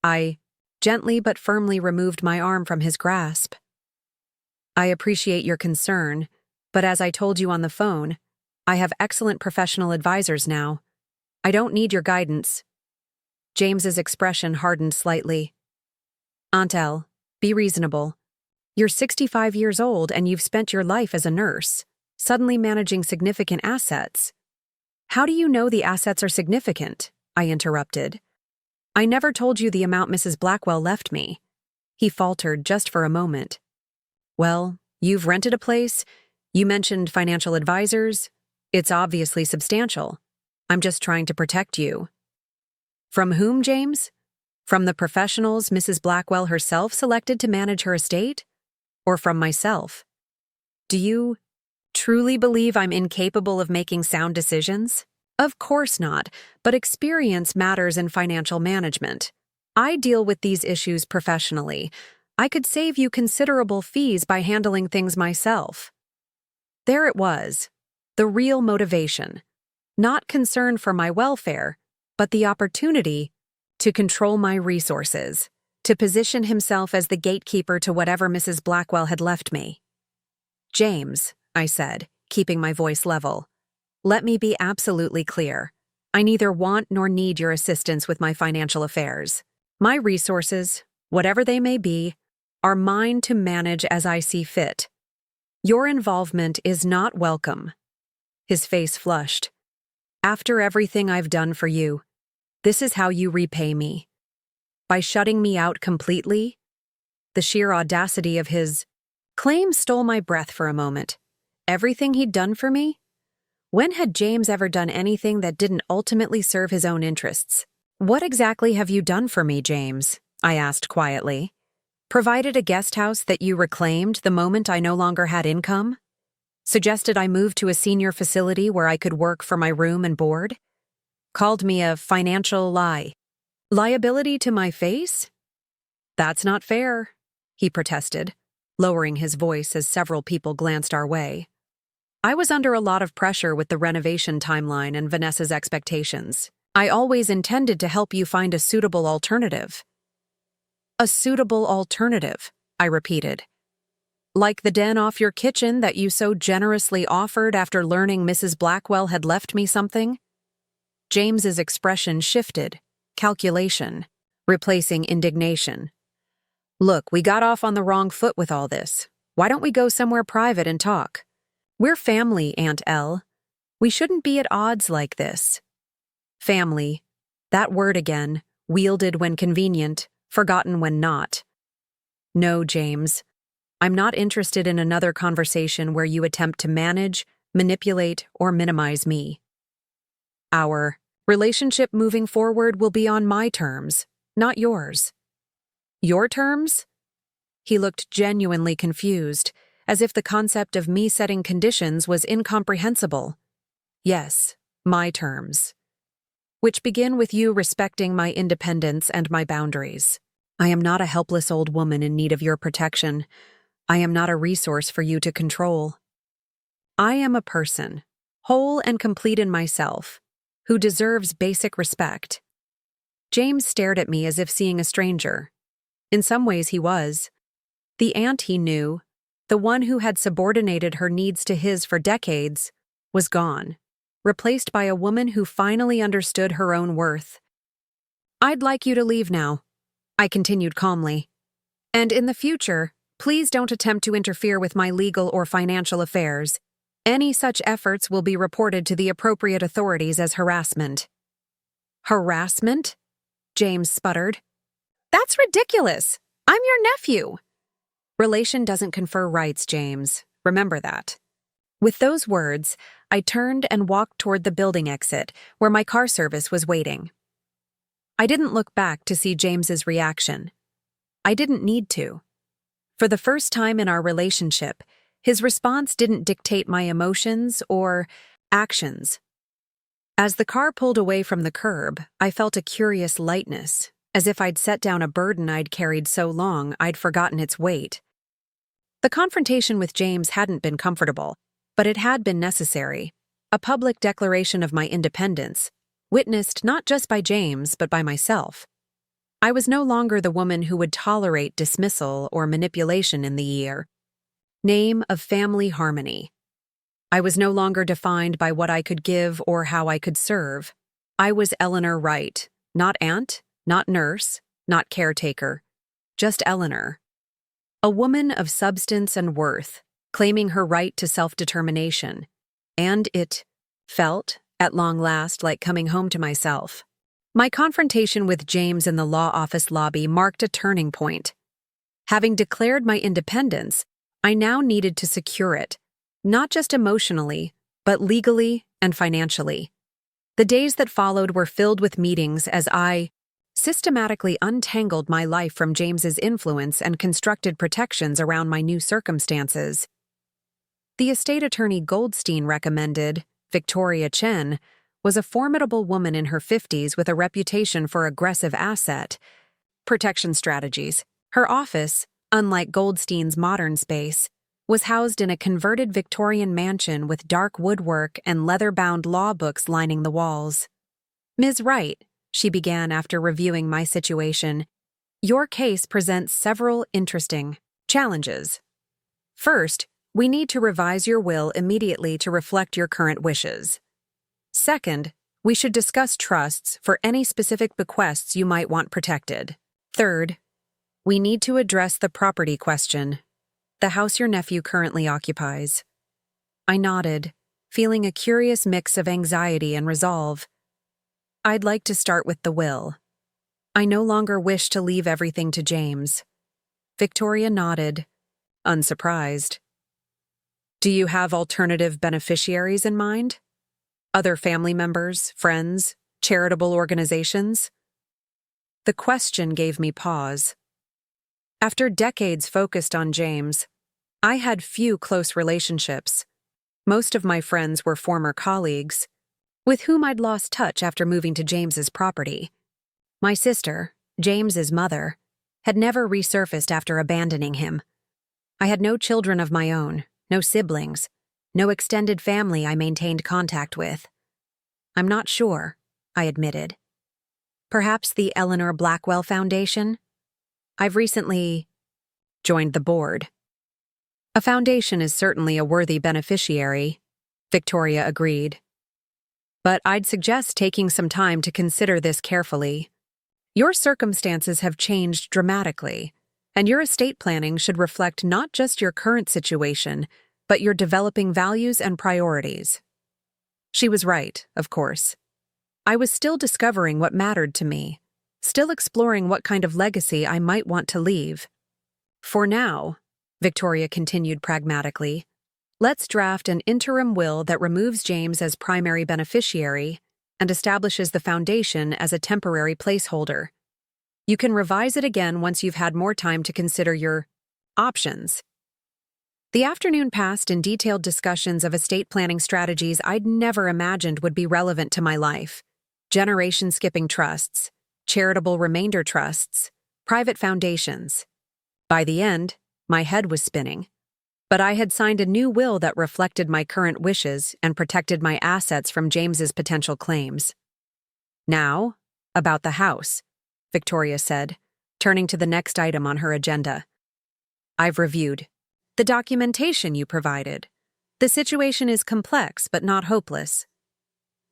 I gently but firmly removed my arm from his grasp. I appreciate your concern, but as I told you on the phone, I have excellent professional advisors now. I don't need your guidance. James's expression hardened slightly. Aunt Elle, be reasonable. You're 65 years old and you've spent your life as a nurse, suddenly managing significant assets. How do you know the assets are significant? I interrupted. I never told you the amount Mrs. Blackwell left me. He faltered just for a moment. Well, you've rented a place. You mentioned financial advisors. It's obviously substantial. I'm just trying to protect you. From whom, James? From the professionals Mrs. Blackwell herself selected to manage her estate? Or from myself? Do you truly believe I'm incapable of making sound decisions? Of course not, but experience matters in financial management. I deal with these issues professionally. I could save you considerable fees by handling things myself. There it was, the real motivation. Not concern for my welfare, but the opportunity to control my resources, to position himself as the gatekeeper to whatever Mrs. Blackwell had left me. James, I said, keeping my voice level, let me be absolutely clear. I neither want nor need your assistance with my financial affairs. My resources, whatever they may be, are mine to manage as I see fit. Your involvement is not welcome. His face flushed. After everything I've done for you, this is how you repay me. By shutting me out completely? The sheer audacity of his claim stole my breath for a moment. Everything he'd done for me? When had James ever done anything that didn't ultimately serve his own interests? What exactly have you done for me, James? I asked quietly. Provided a guest house that you reclaimed the moment I no longer had income? Suggested I move to a senior facility where I could work for my room and board? Called me a financial liability to my face? That's not fair, he protested, lowering his voice as several people glanced our way. I was under a lot of pressure with the renovation timeline and Vanessa's expectations. I always intended to help you find a suitable alternative. A suitable alternative, I repeated. Like the den off your kitchen that you so generously offered after learning Mrs. Blackwell had left me something? James's expression shifted, calculation, replacing indignation. Look, we got off on the wrong foot with all this. Why don't we go somewhere private and talk? We're family, Aunt Elle. We shouldn't be at odds like this. Family, that word again, wielded when convenient, forgotten when not. No, James. I'm not interested in another conversation where you attempt to manage, manipulate, or minimize me. Our relationship moving forward will be on my terms, not yours. Your terms? He looked genuinely confused, as if the concept of me setting conditions was incomprehensible. Yes, my terms. Which begin with you respecting my independence and my boundaries. I am not a helpless old woman in need of your protection. I am not a resource for you to control. I am a person, whole and complete in myself, who deserves basic respect. James stared at me as if seeing a stranger. In some ways he was. The aunt he knew, the one who had subordinated her needs to his for decades, was gone, replaced by a woman who finally understood her own worth. I'd like you to leave now, I continued calmly. And in the future, please don't attempt to interfere with my legal or financial affairs. Any such efforts will be reported to the appropriate authorities as harassment. Harassment? James sputtered. That's ridiculous. I'm your nephew. Relation doesn't confer rights, James. Remember that. With those words, I turned and walked toward the building exit, where my car service was waiting. I didn't look back to see James's reaction. I didn't need to. For the first time in our relationship, his response didn't dictate my emotions or actions. As the car pulled away from the curb, I felt a curious lightness, as if I'd set down a burden I'd carried so long I'd forgotten its weight. The confrontation with James hadn't been comfortable, but it had been necessary. A public declaration of my independence, witnessed not just by James but by myself. I was no longer the woman who would tolerate dismissal or manipulation in the name of family harmony. I was no longer defined by what I could give or how I could serve. I was Eleanor Wright, not aunt, not nurse, not caretaker, just Eleanor. A woman of substance and worth, claiming her right to self-determination. And it felt, at long last, like coming home to myself. My confrontation with James in the law office lobby marked a turning point. Having declared my independence, I now needed to secure it, not just emotionally, but legally and financially. The days that followed were filled with meetings as I systematically untangled my life from James's influence and constructed protections around my new circumstances. The estate attorney Goldstein recommended, Victoria Chen, was a formidable woman in her 50s with a reputation for aggressive asset protection strategies. Her office, unlike Goldstein's modern space, was housed in a converted Victorian mansion with dark woodwork and leather-bound law books lining the walls. "Ms. Wright," she began after reviewing my situation, "your case presents several interesting challenges. First, we need to revise your will immediately to reflect your current wishes. Second, we should discuss trusts for any specific bequests you might want protected. Third, we need to address the property question, the house your nephew currently occupies." I nodded, feeling a curious mix of anxiety and resolve. "I'd like to start with the will. I no longer wish to leave everything to James." Victoria nodded, unsurprised. "Do you have alternative beneficiaries in mind? Other family members, friends, charitable organizations?" The question gave me pause. After decades focused on James, I had few close relationships. Most of my friends were former colleagues, with whom I'd lost touch after moving to James's property. My sister, James's mother, had never resurfaced after abandoning him. I had no children of my own, no siblings, no extended family I maintained contact with. "I'm not sure," I admitted. "Perhaps the Eleanor Blackwell Foundation? I've recently joined the board." "A foundation is certainly a worthy beneficiary," Victoria agreed. "But I'd suggest taking some time to consider this carefully. Your circumstances have changed dramatically, and your estate planning should reflect not just your current situation, but your developing values and priorities." She was right, of course. I was still discovering what mattered to me, still exploring what kind of legacy I might want to leave. "For now," Victoria continued pragmatically, "let's draft an interim will that removes James as primary beneficiary and establishes the foundation as a temporary placeholder. You can revise it again once you've had more time to consider your options." The afternoon passed in detailed discussions of estate planning strategies I'd never imagined would be relevant to my life. Generation-skipping trusts, charitable remainder trusts, private foundations. By the end, my head was spinning. But I had signed a new will that reflected my current wishes and protected my assets from James's potential claims. "Now, about the house," Victoria said, turning to the next item on her agenda. "I've reviewed the documentation you provided. The situation is complex but not hopeless."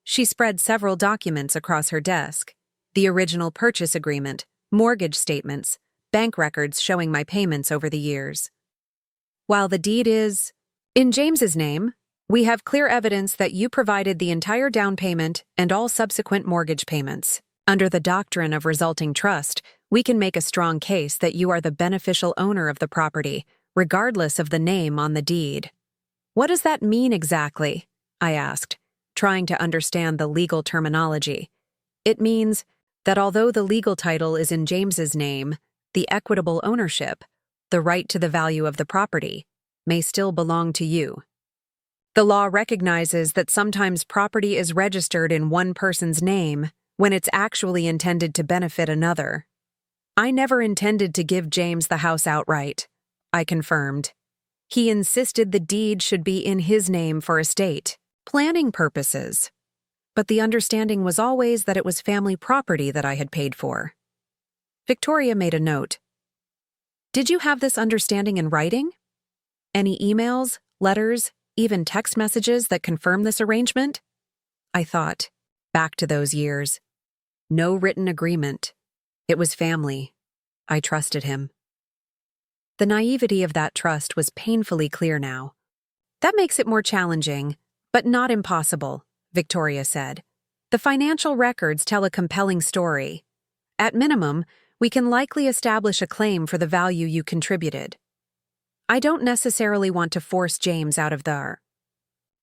She spread several documents across her desk: the original purchase agreement, mortgage statements, bank records showing my payments over the years. "While the deed is in James's name, we have clear evidence that you provided the entire down payment and all subsequent mortgage payments. Under the doctrine of resulting trust, we can make a strong case that you are the beneficial owner of the property, regardless of the name on the deed." "What does that mean exactly?" I asked, trying to understand the legal terminology. "It means that although the legal title is in James's name, the equitable ownership, the right to the value of the property, may still belong to you. The law recognizes that sometimes property is registered in one person's name when it's actually intended to benefit another. I never intended to give James the house outright," I confirmed. "He insisted the deed should be in his name for estate planning purposes. But the understanding was always that it was family property that I had paid for." Victoria made a note. "Did you have this understanding in writing? Any emails, letters, even text messages that confirm this arrangement?" I thought, back to those years. No written agreement. It was family. I trusted him. The naivety of that trust was painfully clear now. "That makes it more challenging, but not impossible," Victoria said. "The financial records tell a compelling story. At minimum, we can likely establish a claim for the value you contributed. I don't necessarily want to force James out of the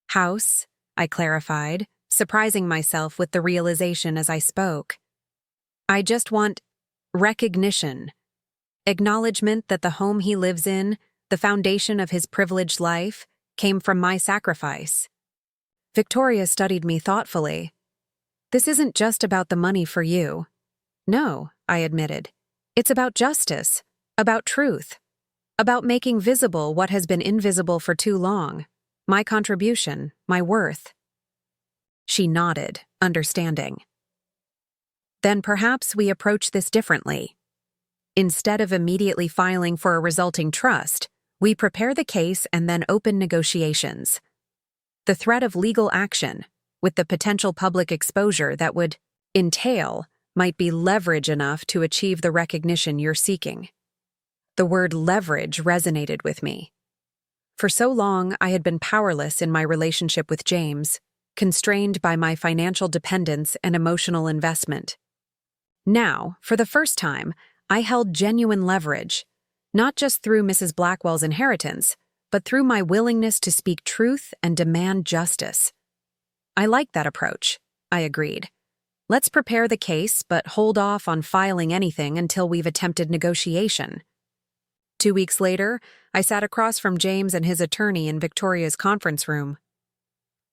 house," I clarified, surprising myself with the realization as I spoke. I just want recognition, acknowledgement that the home he lives in, the foundation of his privileged life, came from my sacrifice. Victoria studied me thoughtfully. This isn't just about the money for you. No, I admitted. It's about justice, about truth, about making visible what has been invisible for too long. My contribution, my worth. She nodded, understanding. Then perhaps we approach this differently. Instead of immediately filing for a resulting trust, we prepare the case and then open negotiations. The threat of legal action, with the potential public exposure that would entail, might be leverage enough to achieve the recognition you're seeking. The word leverage resonated with me. For so long, I had been powerless in my relationship with James, constrained by my financial dependence and emotional investment. Now, for the first time, I held genuine leverage, not just through Mrs. Blackwell's inheritance, but through my willingness to speak truth and demand justice. I like that approach, I agreed. Let's prepare the case, but hold off on filing anything until we've attempted negotiation. 2 weeks later, I sat across from James and his attorney in Victoria's conference room.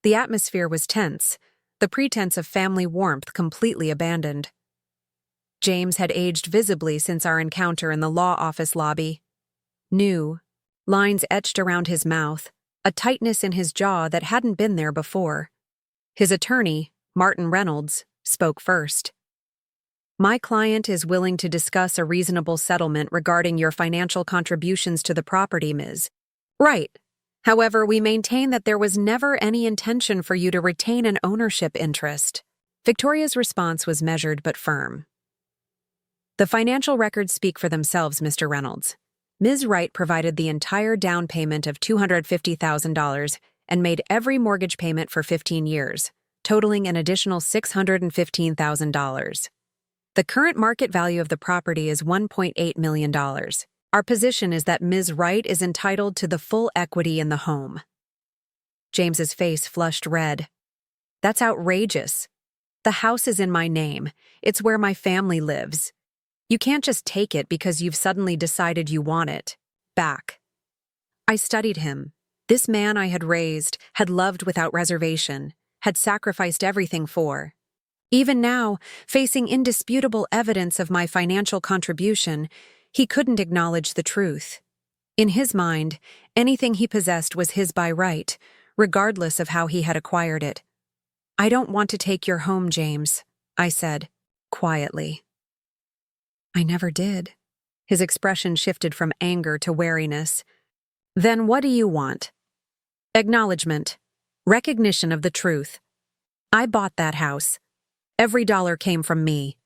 The atmosphere was tense, the pretense of family warmth completely abandoned. James had aged visibly since our encounter in the law office lobby. New, lines etched around his mouth, a tightness in his jaw that hadn't been there before. His attorney, Martin Reynolds, spoke first. My client is willing to discuss a reasonable settlement regarding your financial contributions to the property, Ms. Wright. However, we maintain that there was never any intention for you to retain an ownership interest. Victoria's response was measured but firm. The financial records speak for themselves, Mr. Reynolds. Ms. Wright provided the entire down payment of $250,000 and made every mortgage payment for 15 years, totaling an additional $615,000. The current market value of the property is $1.8 million. Our position is that Ms. Wright is entitled to the full equity in the home. James's face flushed red. That's outrageous. The house is in my name. It's where my family lives. You can't just take it because you've suddenly decided you want it back. I studied him. This man I had raised, had loved without reservation, had sacrificed everything for. Even now, facing indisputable evidence of my financial contribution, he couldn't acknowledge the truth. In his mind, anything he possessed was his by right, regardless of how he had acquired it. I don't want to take your home, James, I said, quietly. I never did. His expression shifted from anger to wariness. Then what do you want? Acknowledgement. Recognition of the truth. I bought that house. Every dollar came from me.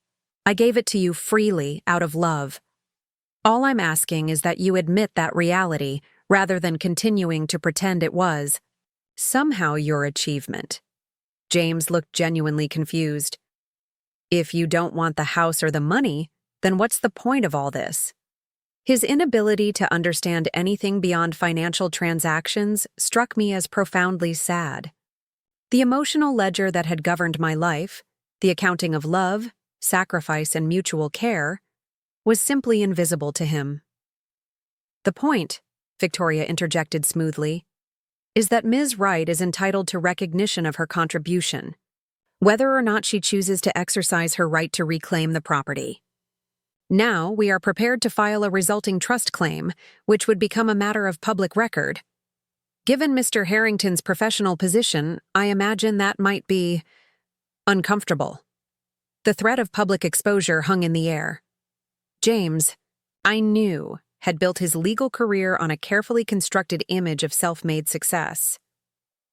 I gave it to you freely, out of love. All I'm asking is that you admit that reality, rather than continuing to pretend it was somehow your achievement. James looked genuinely confused. If you don't want the house or the money, then what's the point of all this? His inability to understand anything beyond financial transactions struck me as profoundly sad. The emotional ledger that had governed my life, the accounting of love, sacrifice, and mutual care, was simply invisible to him. The point, Victoria interjected smoothly, is that Ms. Wright is entitled to recognition of her contribution, whether or not she chooses to exercise her right to reclaim the property. Now we are prepared to file a resulting trust claim, which would become a matter of public record. Given Mr. Harrington's professional position, I imagine that might be uncomfortable. The threat of public exposure hung in the air. James, I knew, had built his legal career on a carefully constructed image of self-made success.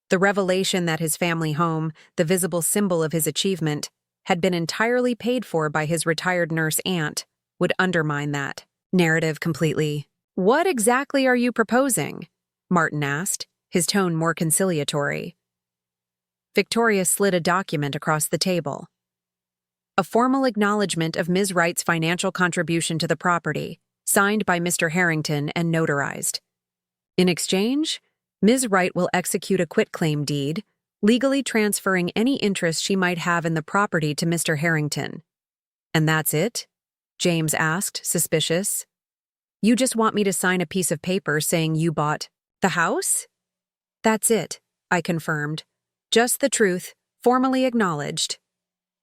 The revelation that his family home, the visible symbol of his achievement, had been entirely paid for by his retired nurse aunt, would undermine that narrative completely. What exactly are you proposing? Martin asked, his tone more conciliatory. Victoria slid a document across the table. A formal acknowledgement of Ms. Wright's financial contribution to the property, signed by Mr. Harrington and notarized. In exchange, Ms. Wright will execute a quitclaim deed, legally transferring any interest she might have in the property to Mr. Harrington. And that's it? James asked, suspicious. You just want me to sign a piece of paper saying you bought the house? That's it, I confirmed. Just the truth, formally acknowledged.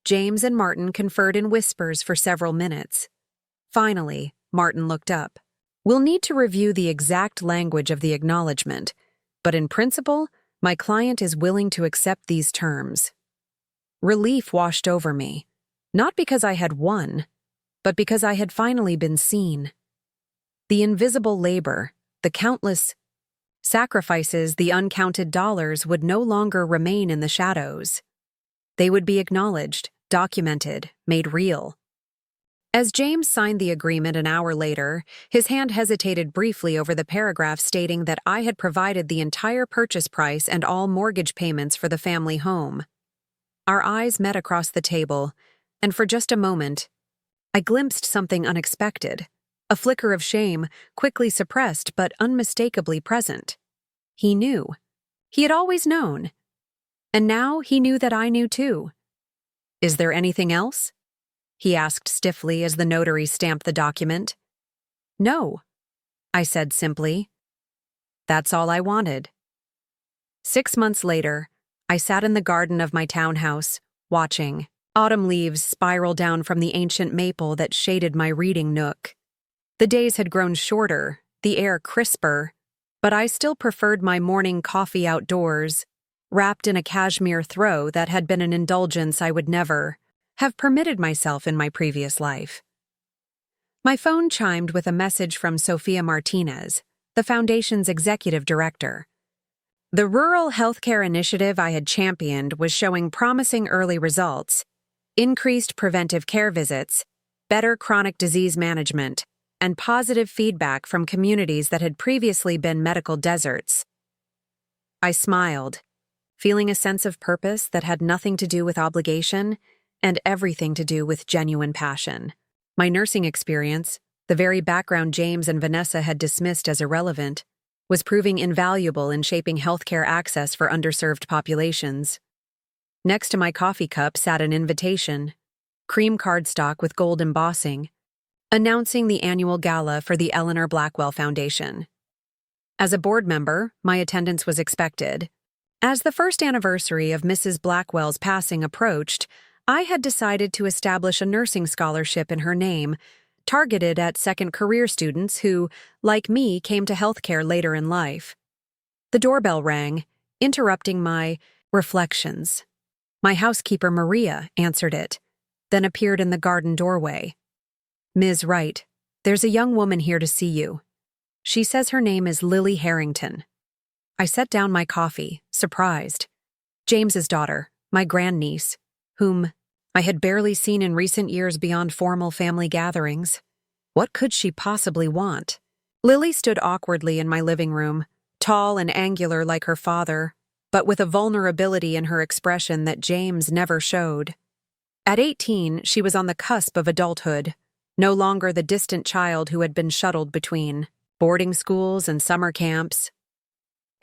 James and Martin conferred in whispers for several minutes. Finally, Martin looked up. We'll need to review the exact language of the acknowledgement, but in principle, my client is willing to accept these terms. Relief washed over me, not because I had won, but because I had finally been seen. The invisible labor, the countless sacrifices, the uncounted dollars would no longer remain in the shadows. They would be acknowledged, documented, made real. As James signed the agreement an hour later, his hand hesitated briefly over the paragraph stating that I had provided the entire purchase price and all mortgage payments for the family home. Our eyes met across the table, and for just a moment, I glimpsed something unexpected, a flicker of shame, quickly suppressed but unmistakably present. He knew. He had always known. And now he knew that I knew too. Is there anything else? He asked stiffly as the notary stamped the document. No, I said simply. That's all I wanted. 6 months later, I sat in the garden of my townhouse, watching autumn leaves spiral down from the ancient maple that shaded my reading nook. The days had grown shorter, the air crisper, but I still preferred my morning coffee outdoors, wrapped in a cashmere throw that had been an indulgence I would never have permitted myself in my previous life. My phone chimed with a message from Sophia Martinez, the Foundation's executive director. The rural healthcare initiative I had championed was showing promising early results: increased preventive care visits, better chronic disease management, and positive feedback from communities that had previously been medical deserts. I smiled, feeling a sense of purpose that had nothing to do with obligation and everything to do with genuine passion. My nursing experience, the very background James and Vanessa had dismissed as irrelevant, was proving invaluable in shaping healthcare access for underserved populations. Next to my coffee cup sat an invitation, cream cardstock with gold embossing, announcing the annual gala for the Eleanor Blackwell Foundation. As a board member, my attendance was expected. As the first anniversary of Mrs. Blackwell's passing approached, I had decided to establish a nursing scholarship in her name, targeted at second career students who, like me, came to healthcare later in life. The doorbell rang, interrupting my reflections. My housekeeper, Maria, answered it, then appeared in the garden doorway. Ms. Wright, there's a young woman here to see you. She says her name is Lily Harrington. I set down my coffee, surprised. James's daughter, my grandniece, whom I had barely seen in recent years beyond formal family gatherings. What could she possibly want? Lily stood awkwardly in my living room, tall and angular like her father, but with a vulnerability in her expression that James never showed. At 18, she was on the cusp of adulthood, no longer the distant child who had been shuttled between boarding schools and summer camps.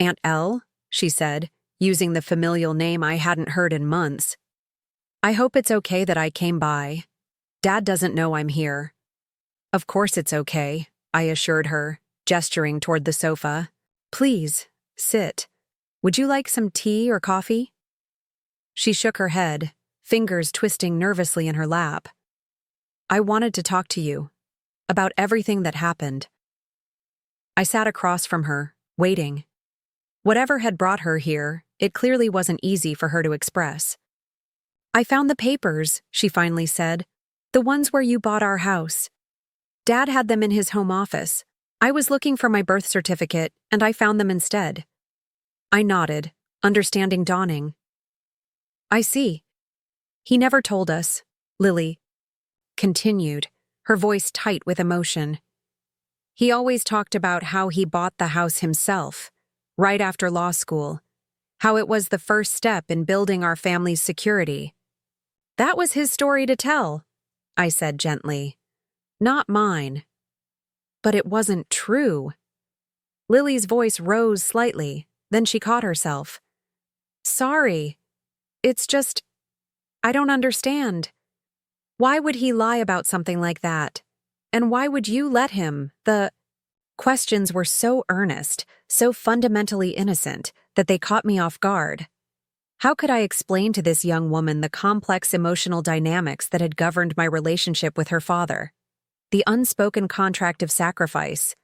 Aunt Elle, she said, using the familial name I hadn't heard in months. I hope it's okay that I came by. Dad doesn't know I'm here. Of course it's okay, I assured her, gesturing toward the sofa. Please, sit. Would you like some tea or coffee? She shook her head, fingers twisting nervously in her lap. I wanted to talk to you about everything that happened. I sat across from her, waiting. Whatever had brought her here, it clearly wasn't easy for her to express. I found the papers, she finally said, the ones where you bought our house. Dad had them in his home office. I was looking for my birth certificate, and I found them instead. I nodded, understanding dawning. I see. He never told us, Lily continued, her voice tight with emotion. He always talked about how he bought the house himself, right after law school, how it was the first step in building our family's security. That was his story to tell, I said gently. Not mine. But it wasn't true. Lily's voice rose slightly, then she caught herself. Sorry. It's just, I don't understand. Why would he lie about something like that? And why would you let him? The questions were so earnest, so fundamentally innocent, that they caught me off guard. How could I explain to this young woman the complex emotional dynamics that had governed my relationship with her father? The unspoken contract of sacrifice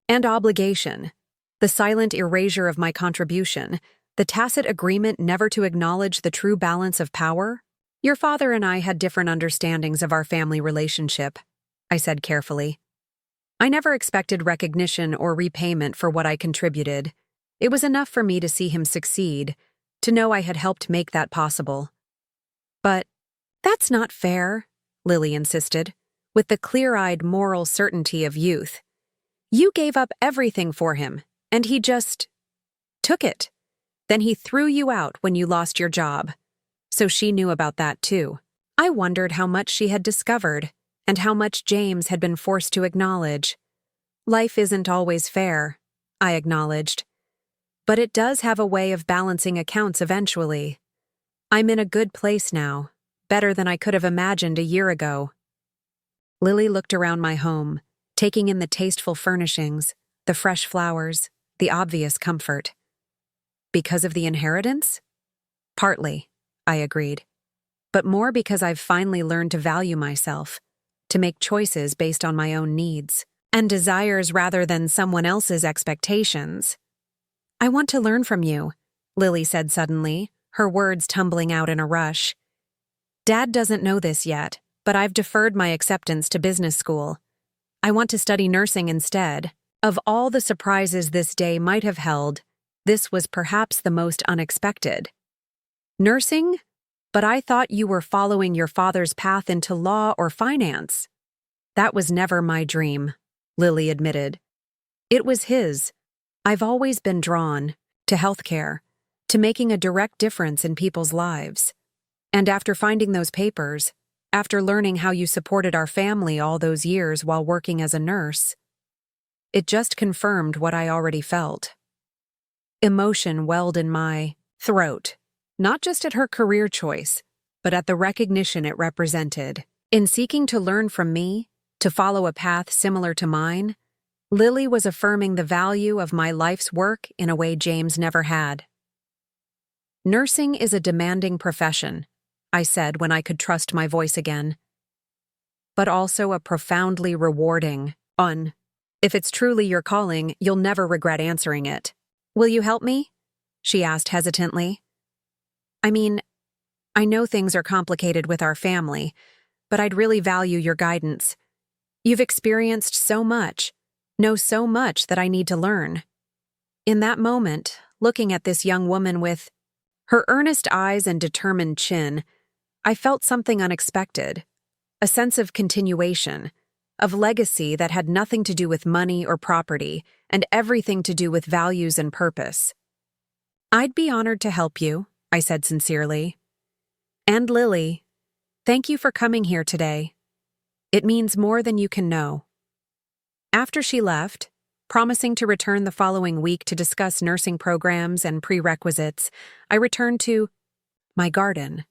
and obligation, the silent erasure of my contribution, the tacit agreement never to acknowledge the true balance of power? Your father and I had different understandings of our family relationship, I said carefully. I never expected recognition or repayment for what I contributed. It was enough for me to see him succeed, to know I had helped make that possible. But that's not fair, Lily insisted, with the clear-eyed moral certainty of youth. You gave up everything for him, and he just took it. Then he threw you out when you lost your job. So she knew about that too. I wondered how much she had discovered, and how much James had been forced to acknowledge. Life isn't always fair, I acknowledged. But it does have a way of balancing accounts eventually. I'm in a good place now, better than I could have imagined a year ago. Lily looked around my home, taking in the tasteful furnishings, the fresh flowers, the obvious comfort. Because of the inheritance? Partly, I agreed. But more because I've finally learned to value myself, to make choices based on my own needs and desires rather than someone else's expectations. I want to learn from you, Lily said suddenly, her words tumbling out in a rush. Dad doesn't know this yet, but I've deferred my acceptance to business school. I want to study nursing instead. Of all the surprises this day might have held, this was perhaps the most unexpected. Nursing? But I thought you were following your father's path into law or finance. That was never my dream, Lily admitted. It was his. I've always been drawn to healthcare, to making a direct difference in people's lives. And after finding those papers, after learning how you supported our family all those years while working as a nurse, it just confirmed what I already felt. Emotion welled in my throat, not just at her career choice, but at the recognition it represented. In seeking to learn from me, to follow a path similar to mine, Lily was affirming the value of my life's work in a way James never had. Nursing is a demanding profession, I said when I could trust my voice again. But also a profoundly rewarding one. If it's truly your calling, you'll never regret answering it. Will you help me? She asked hesitantly. I mean, I know things are complicated with our family, but I'd really value your guidance. You've experienced so much, know so much that I need to learn. In that moment, looking at this young woman with her earnest eyes and determined chin, I felt something unexpected, a sense of continuation, of legacy that had nothing to do with money or property and everything to do with values and purpose. I'd be honored to help you, I said sincerely. And Lily, thank you for coming here today. It means more than you can know. After she left, promising to return the following week to discuss nursing programs and prerequisites, I returned to my garden.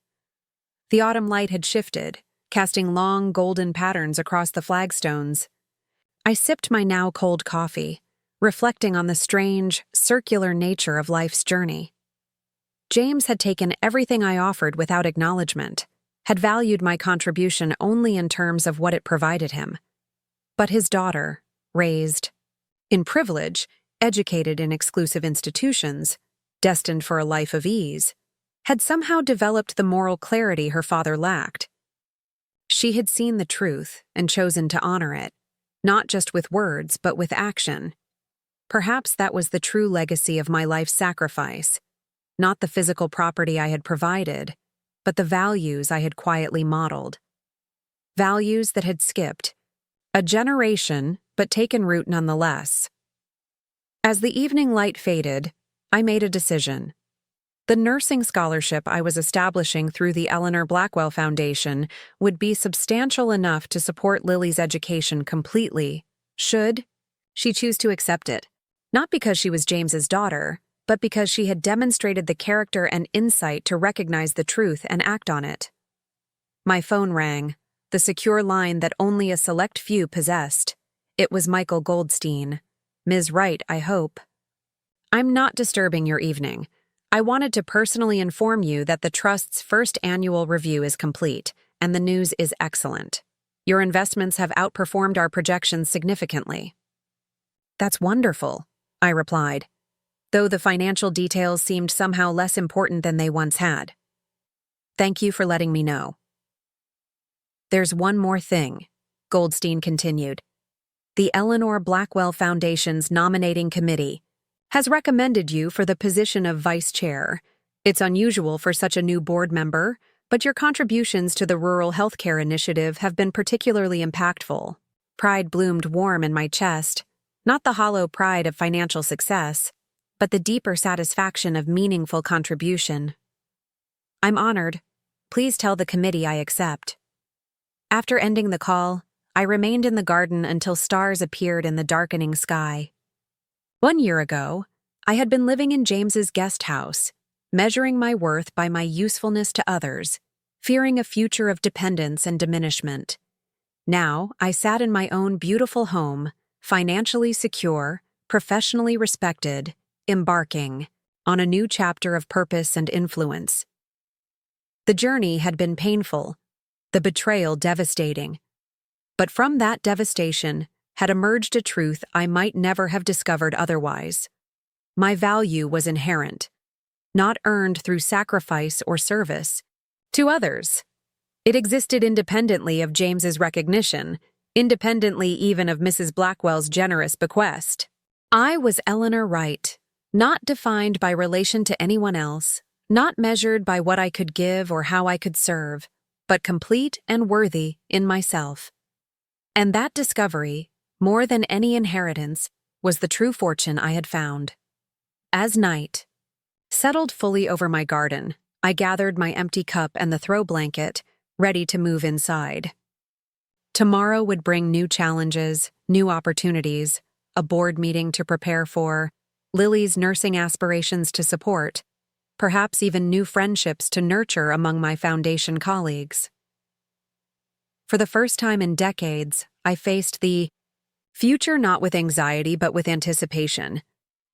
The autumn light had shifted, casting long golden patterns across the flagstones. I sipped my now cold coffee, reflecting on the strange, circular nature of life's journey. James had taken everything I offered without acknowledgement, had valued my contribution only in terms of what it provided him. But his daughter, raised in privilege, educated in exclusive institutions, destined for a life of ease, had somehow developed the moral clarity her father lacked. She had seen the truth and chosen to honor it, not just with words but with action. Perhaps that was the true legacy of my life's sacrifice, not the physical property I had provided, but the values I had quietly modeled. Values that had skipped a generation but taken root nonetheless. As the evening light faded, I made a decision. The nursing scholarship I was establishing through the Eleanor Blackwell Foundation would be substantial enough to support Lily's education completely, should she choose to accept it. Not because she was James's daughter, but because she had demonstrated the character and insight to recognize the truth and act on it. My phone rang, the secure line that only a select few possessed. It was Michael Goldstein. Ms. Wright, I hope. I'm not disturbing your evening. I wanted to personally inform you that the Trust's first annual review is complete, and the news is excellent. Your investments have outperformed our projections significantly. That's wonderful, I replied, though the financial details seemed somehow less important than they once had. Thank you for letting me know. There's one more thing, Goldstein continued. The Eleanor Blackwell Foundation's nominating committee has recommended you for the position of vice chair. It's unusual for such a new board member, but your contributions to the Rural Healthcare Initiative have been particularly impactful. Pride bloomed warm in my chest, not the hollow pride of financial success, but the deeper satisfaction of meaningful contribution. I'm honored. Please tell the committee I accept. After ending the call, I remained in the garden until stars appeared in the darkening sky. 1 year ago, I had been living in James's guest house, measuring my worth by my usefulness to others, fearing a future of dependence and diminishment. Now, I sat in my own beautiful home, financially secure, professionally respected, embarking on a new chapter of purpose and influence. The journey had been painful, the betrayal devastating. But from that devastation had emerged a truth I might never have discovered otherwise. My value was inherent, not earned through sacrifice or service to others. It existed independently of James's recognition, independently even of Mrs. Blackwell's generous bequest. I was Eleanor Wright, not defined by relation to anyone else, not measured by what I could give or how I could serve, but complete and worthy in myself. And that discovery, more than any inheritance, was the true fortune I had found. As night settled fully over my garden, I gathered my empty cup and the throw blanket, ready to move inside. Tomorrow would bring new challenges, new opportunities, a board meeting to prepare for, Lily's nursing aspirations to support, perhaps even new friendships to nurture among my foundation colleagues. For the first time in decades, I faced the future not with anxiety but with anticipation,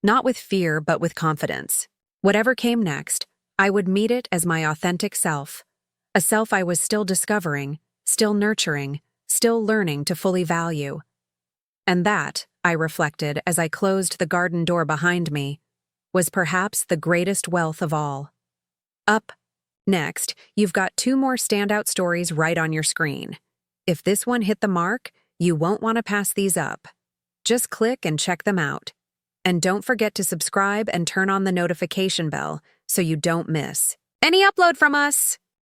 not with fear but with confidence. Whatever came next, I would meet it as my authentic self, a self I was still discovering, still nurturing, still learning to fully value. And that, I reflected as I closed the garden door behind me, was perhaps the greatest wealth of all. Up next, you've got 2 more standout stories right on your screen. If this one hit the mark, you won't want to pass these up. Just click and check them out. And don't forget to subscribe and turn on the notification bell so you don't miss any upload from us.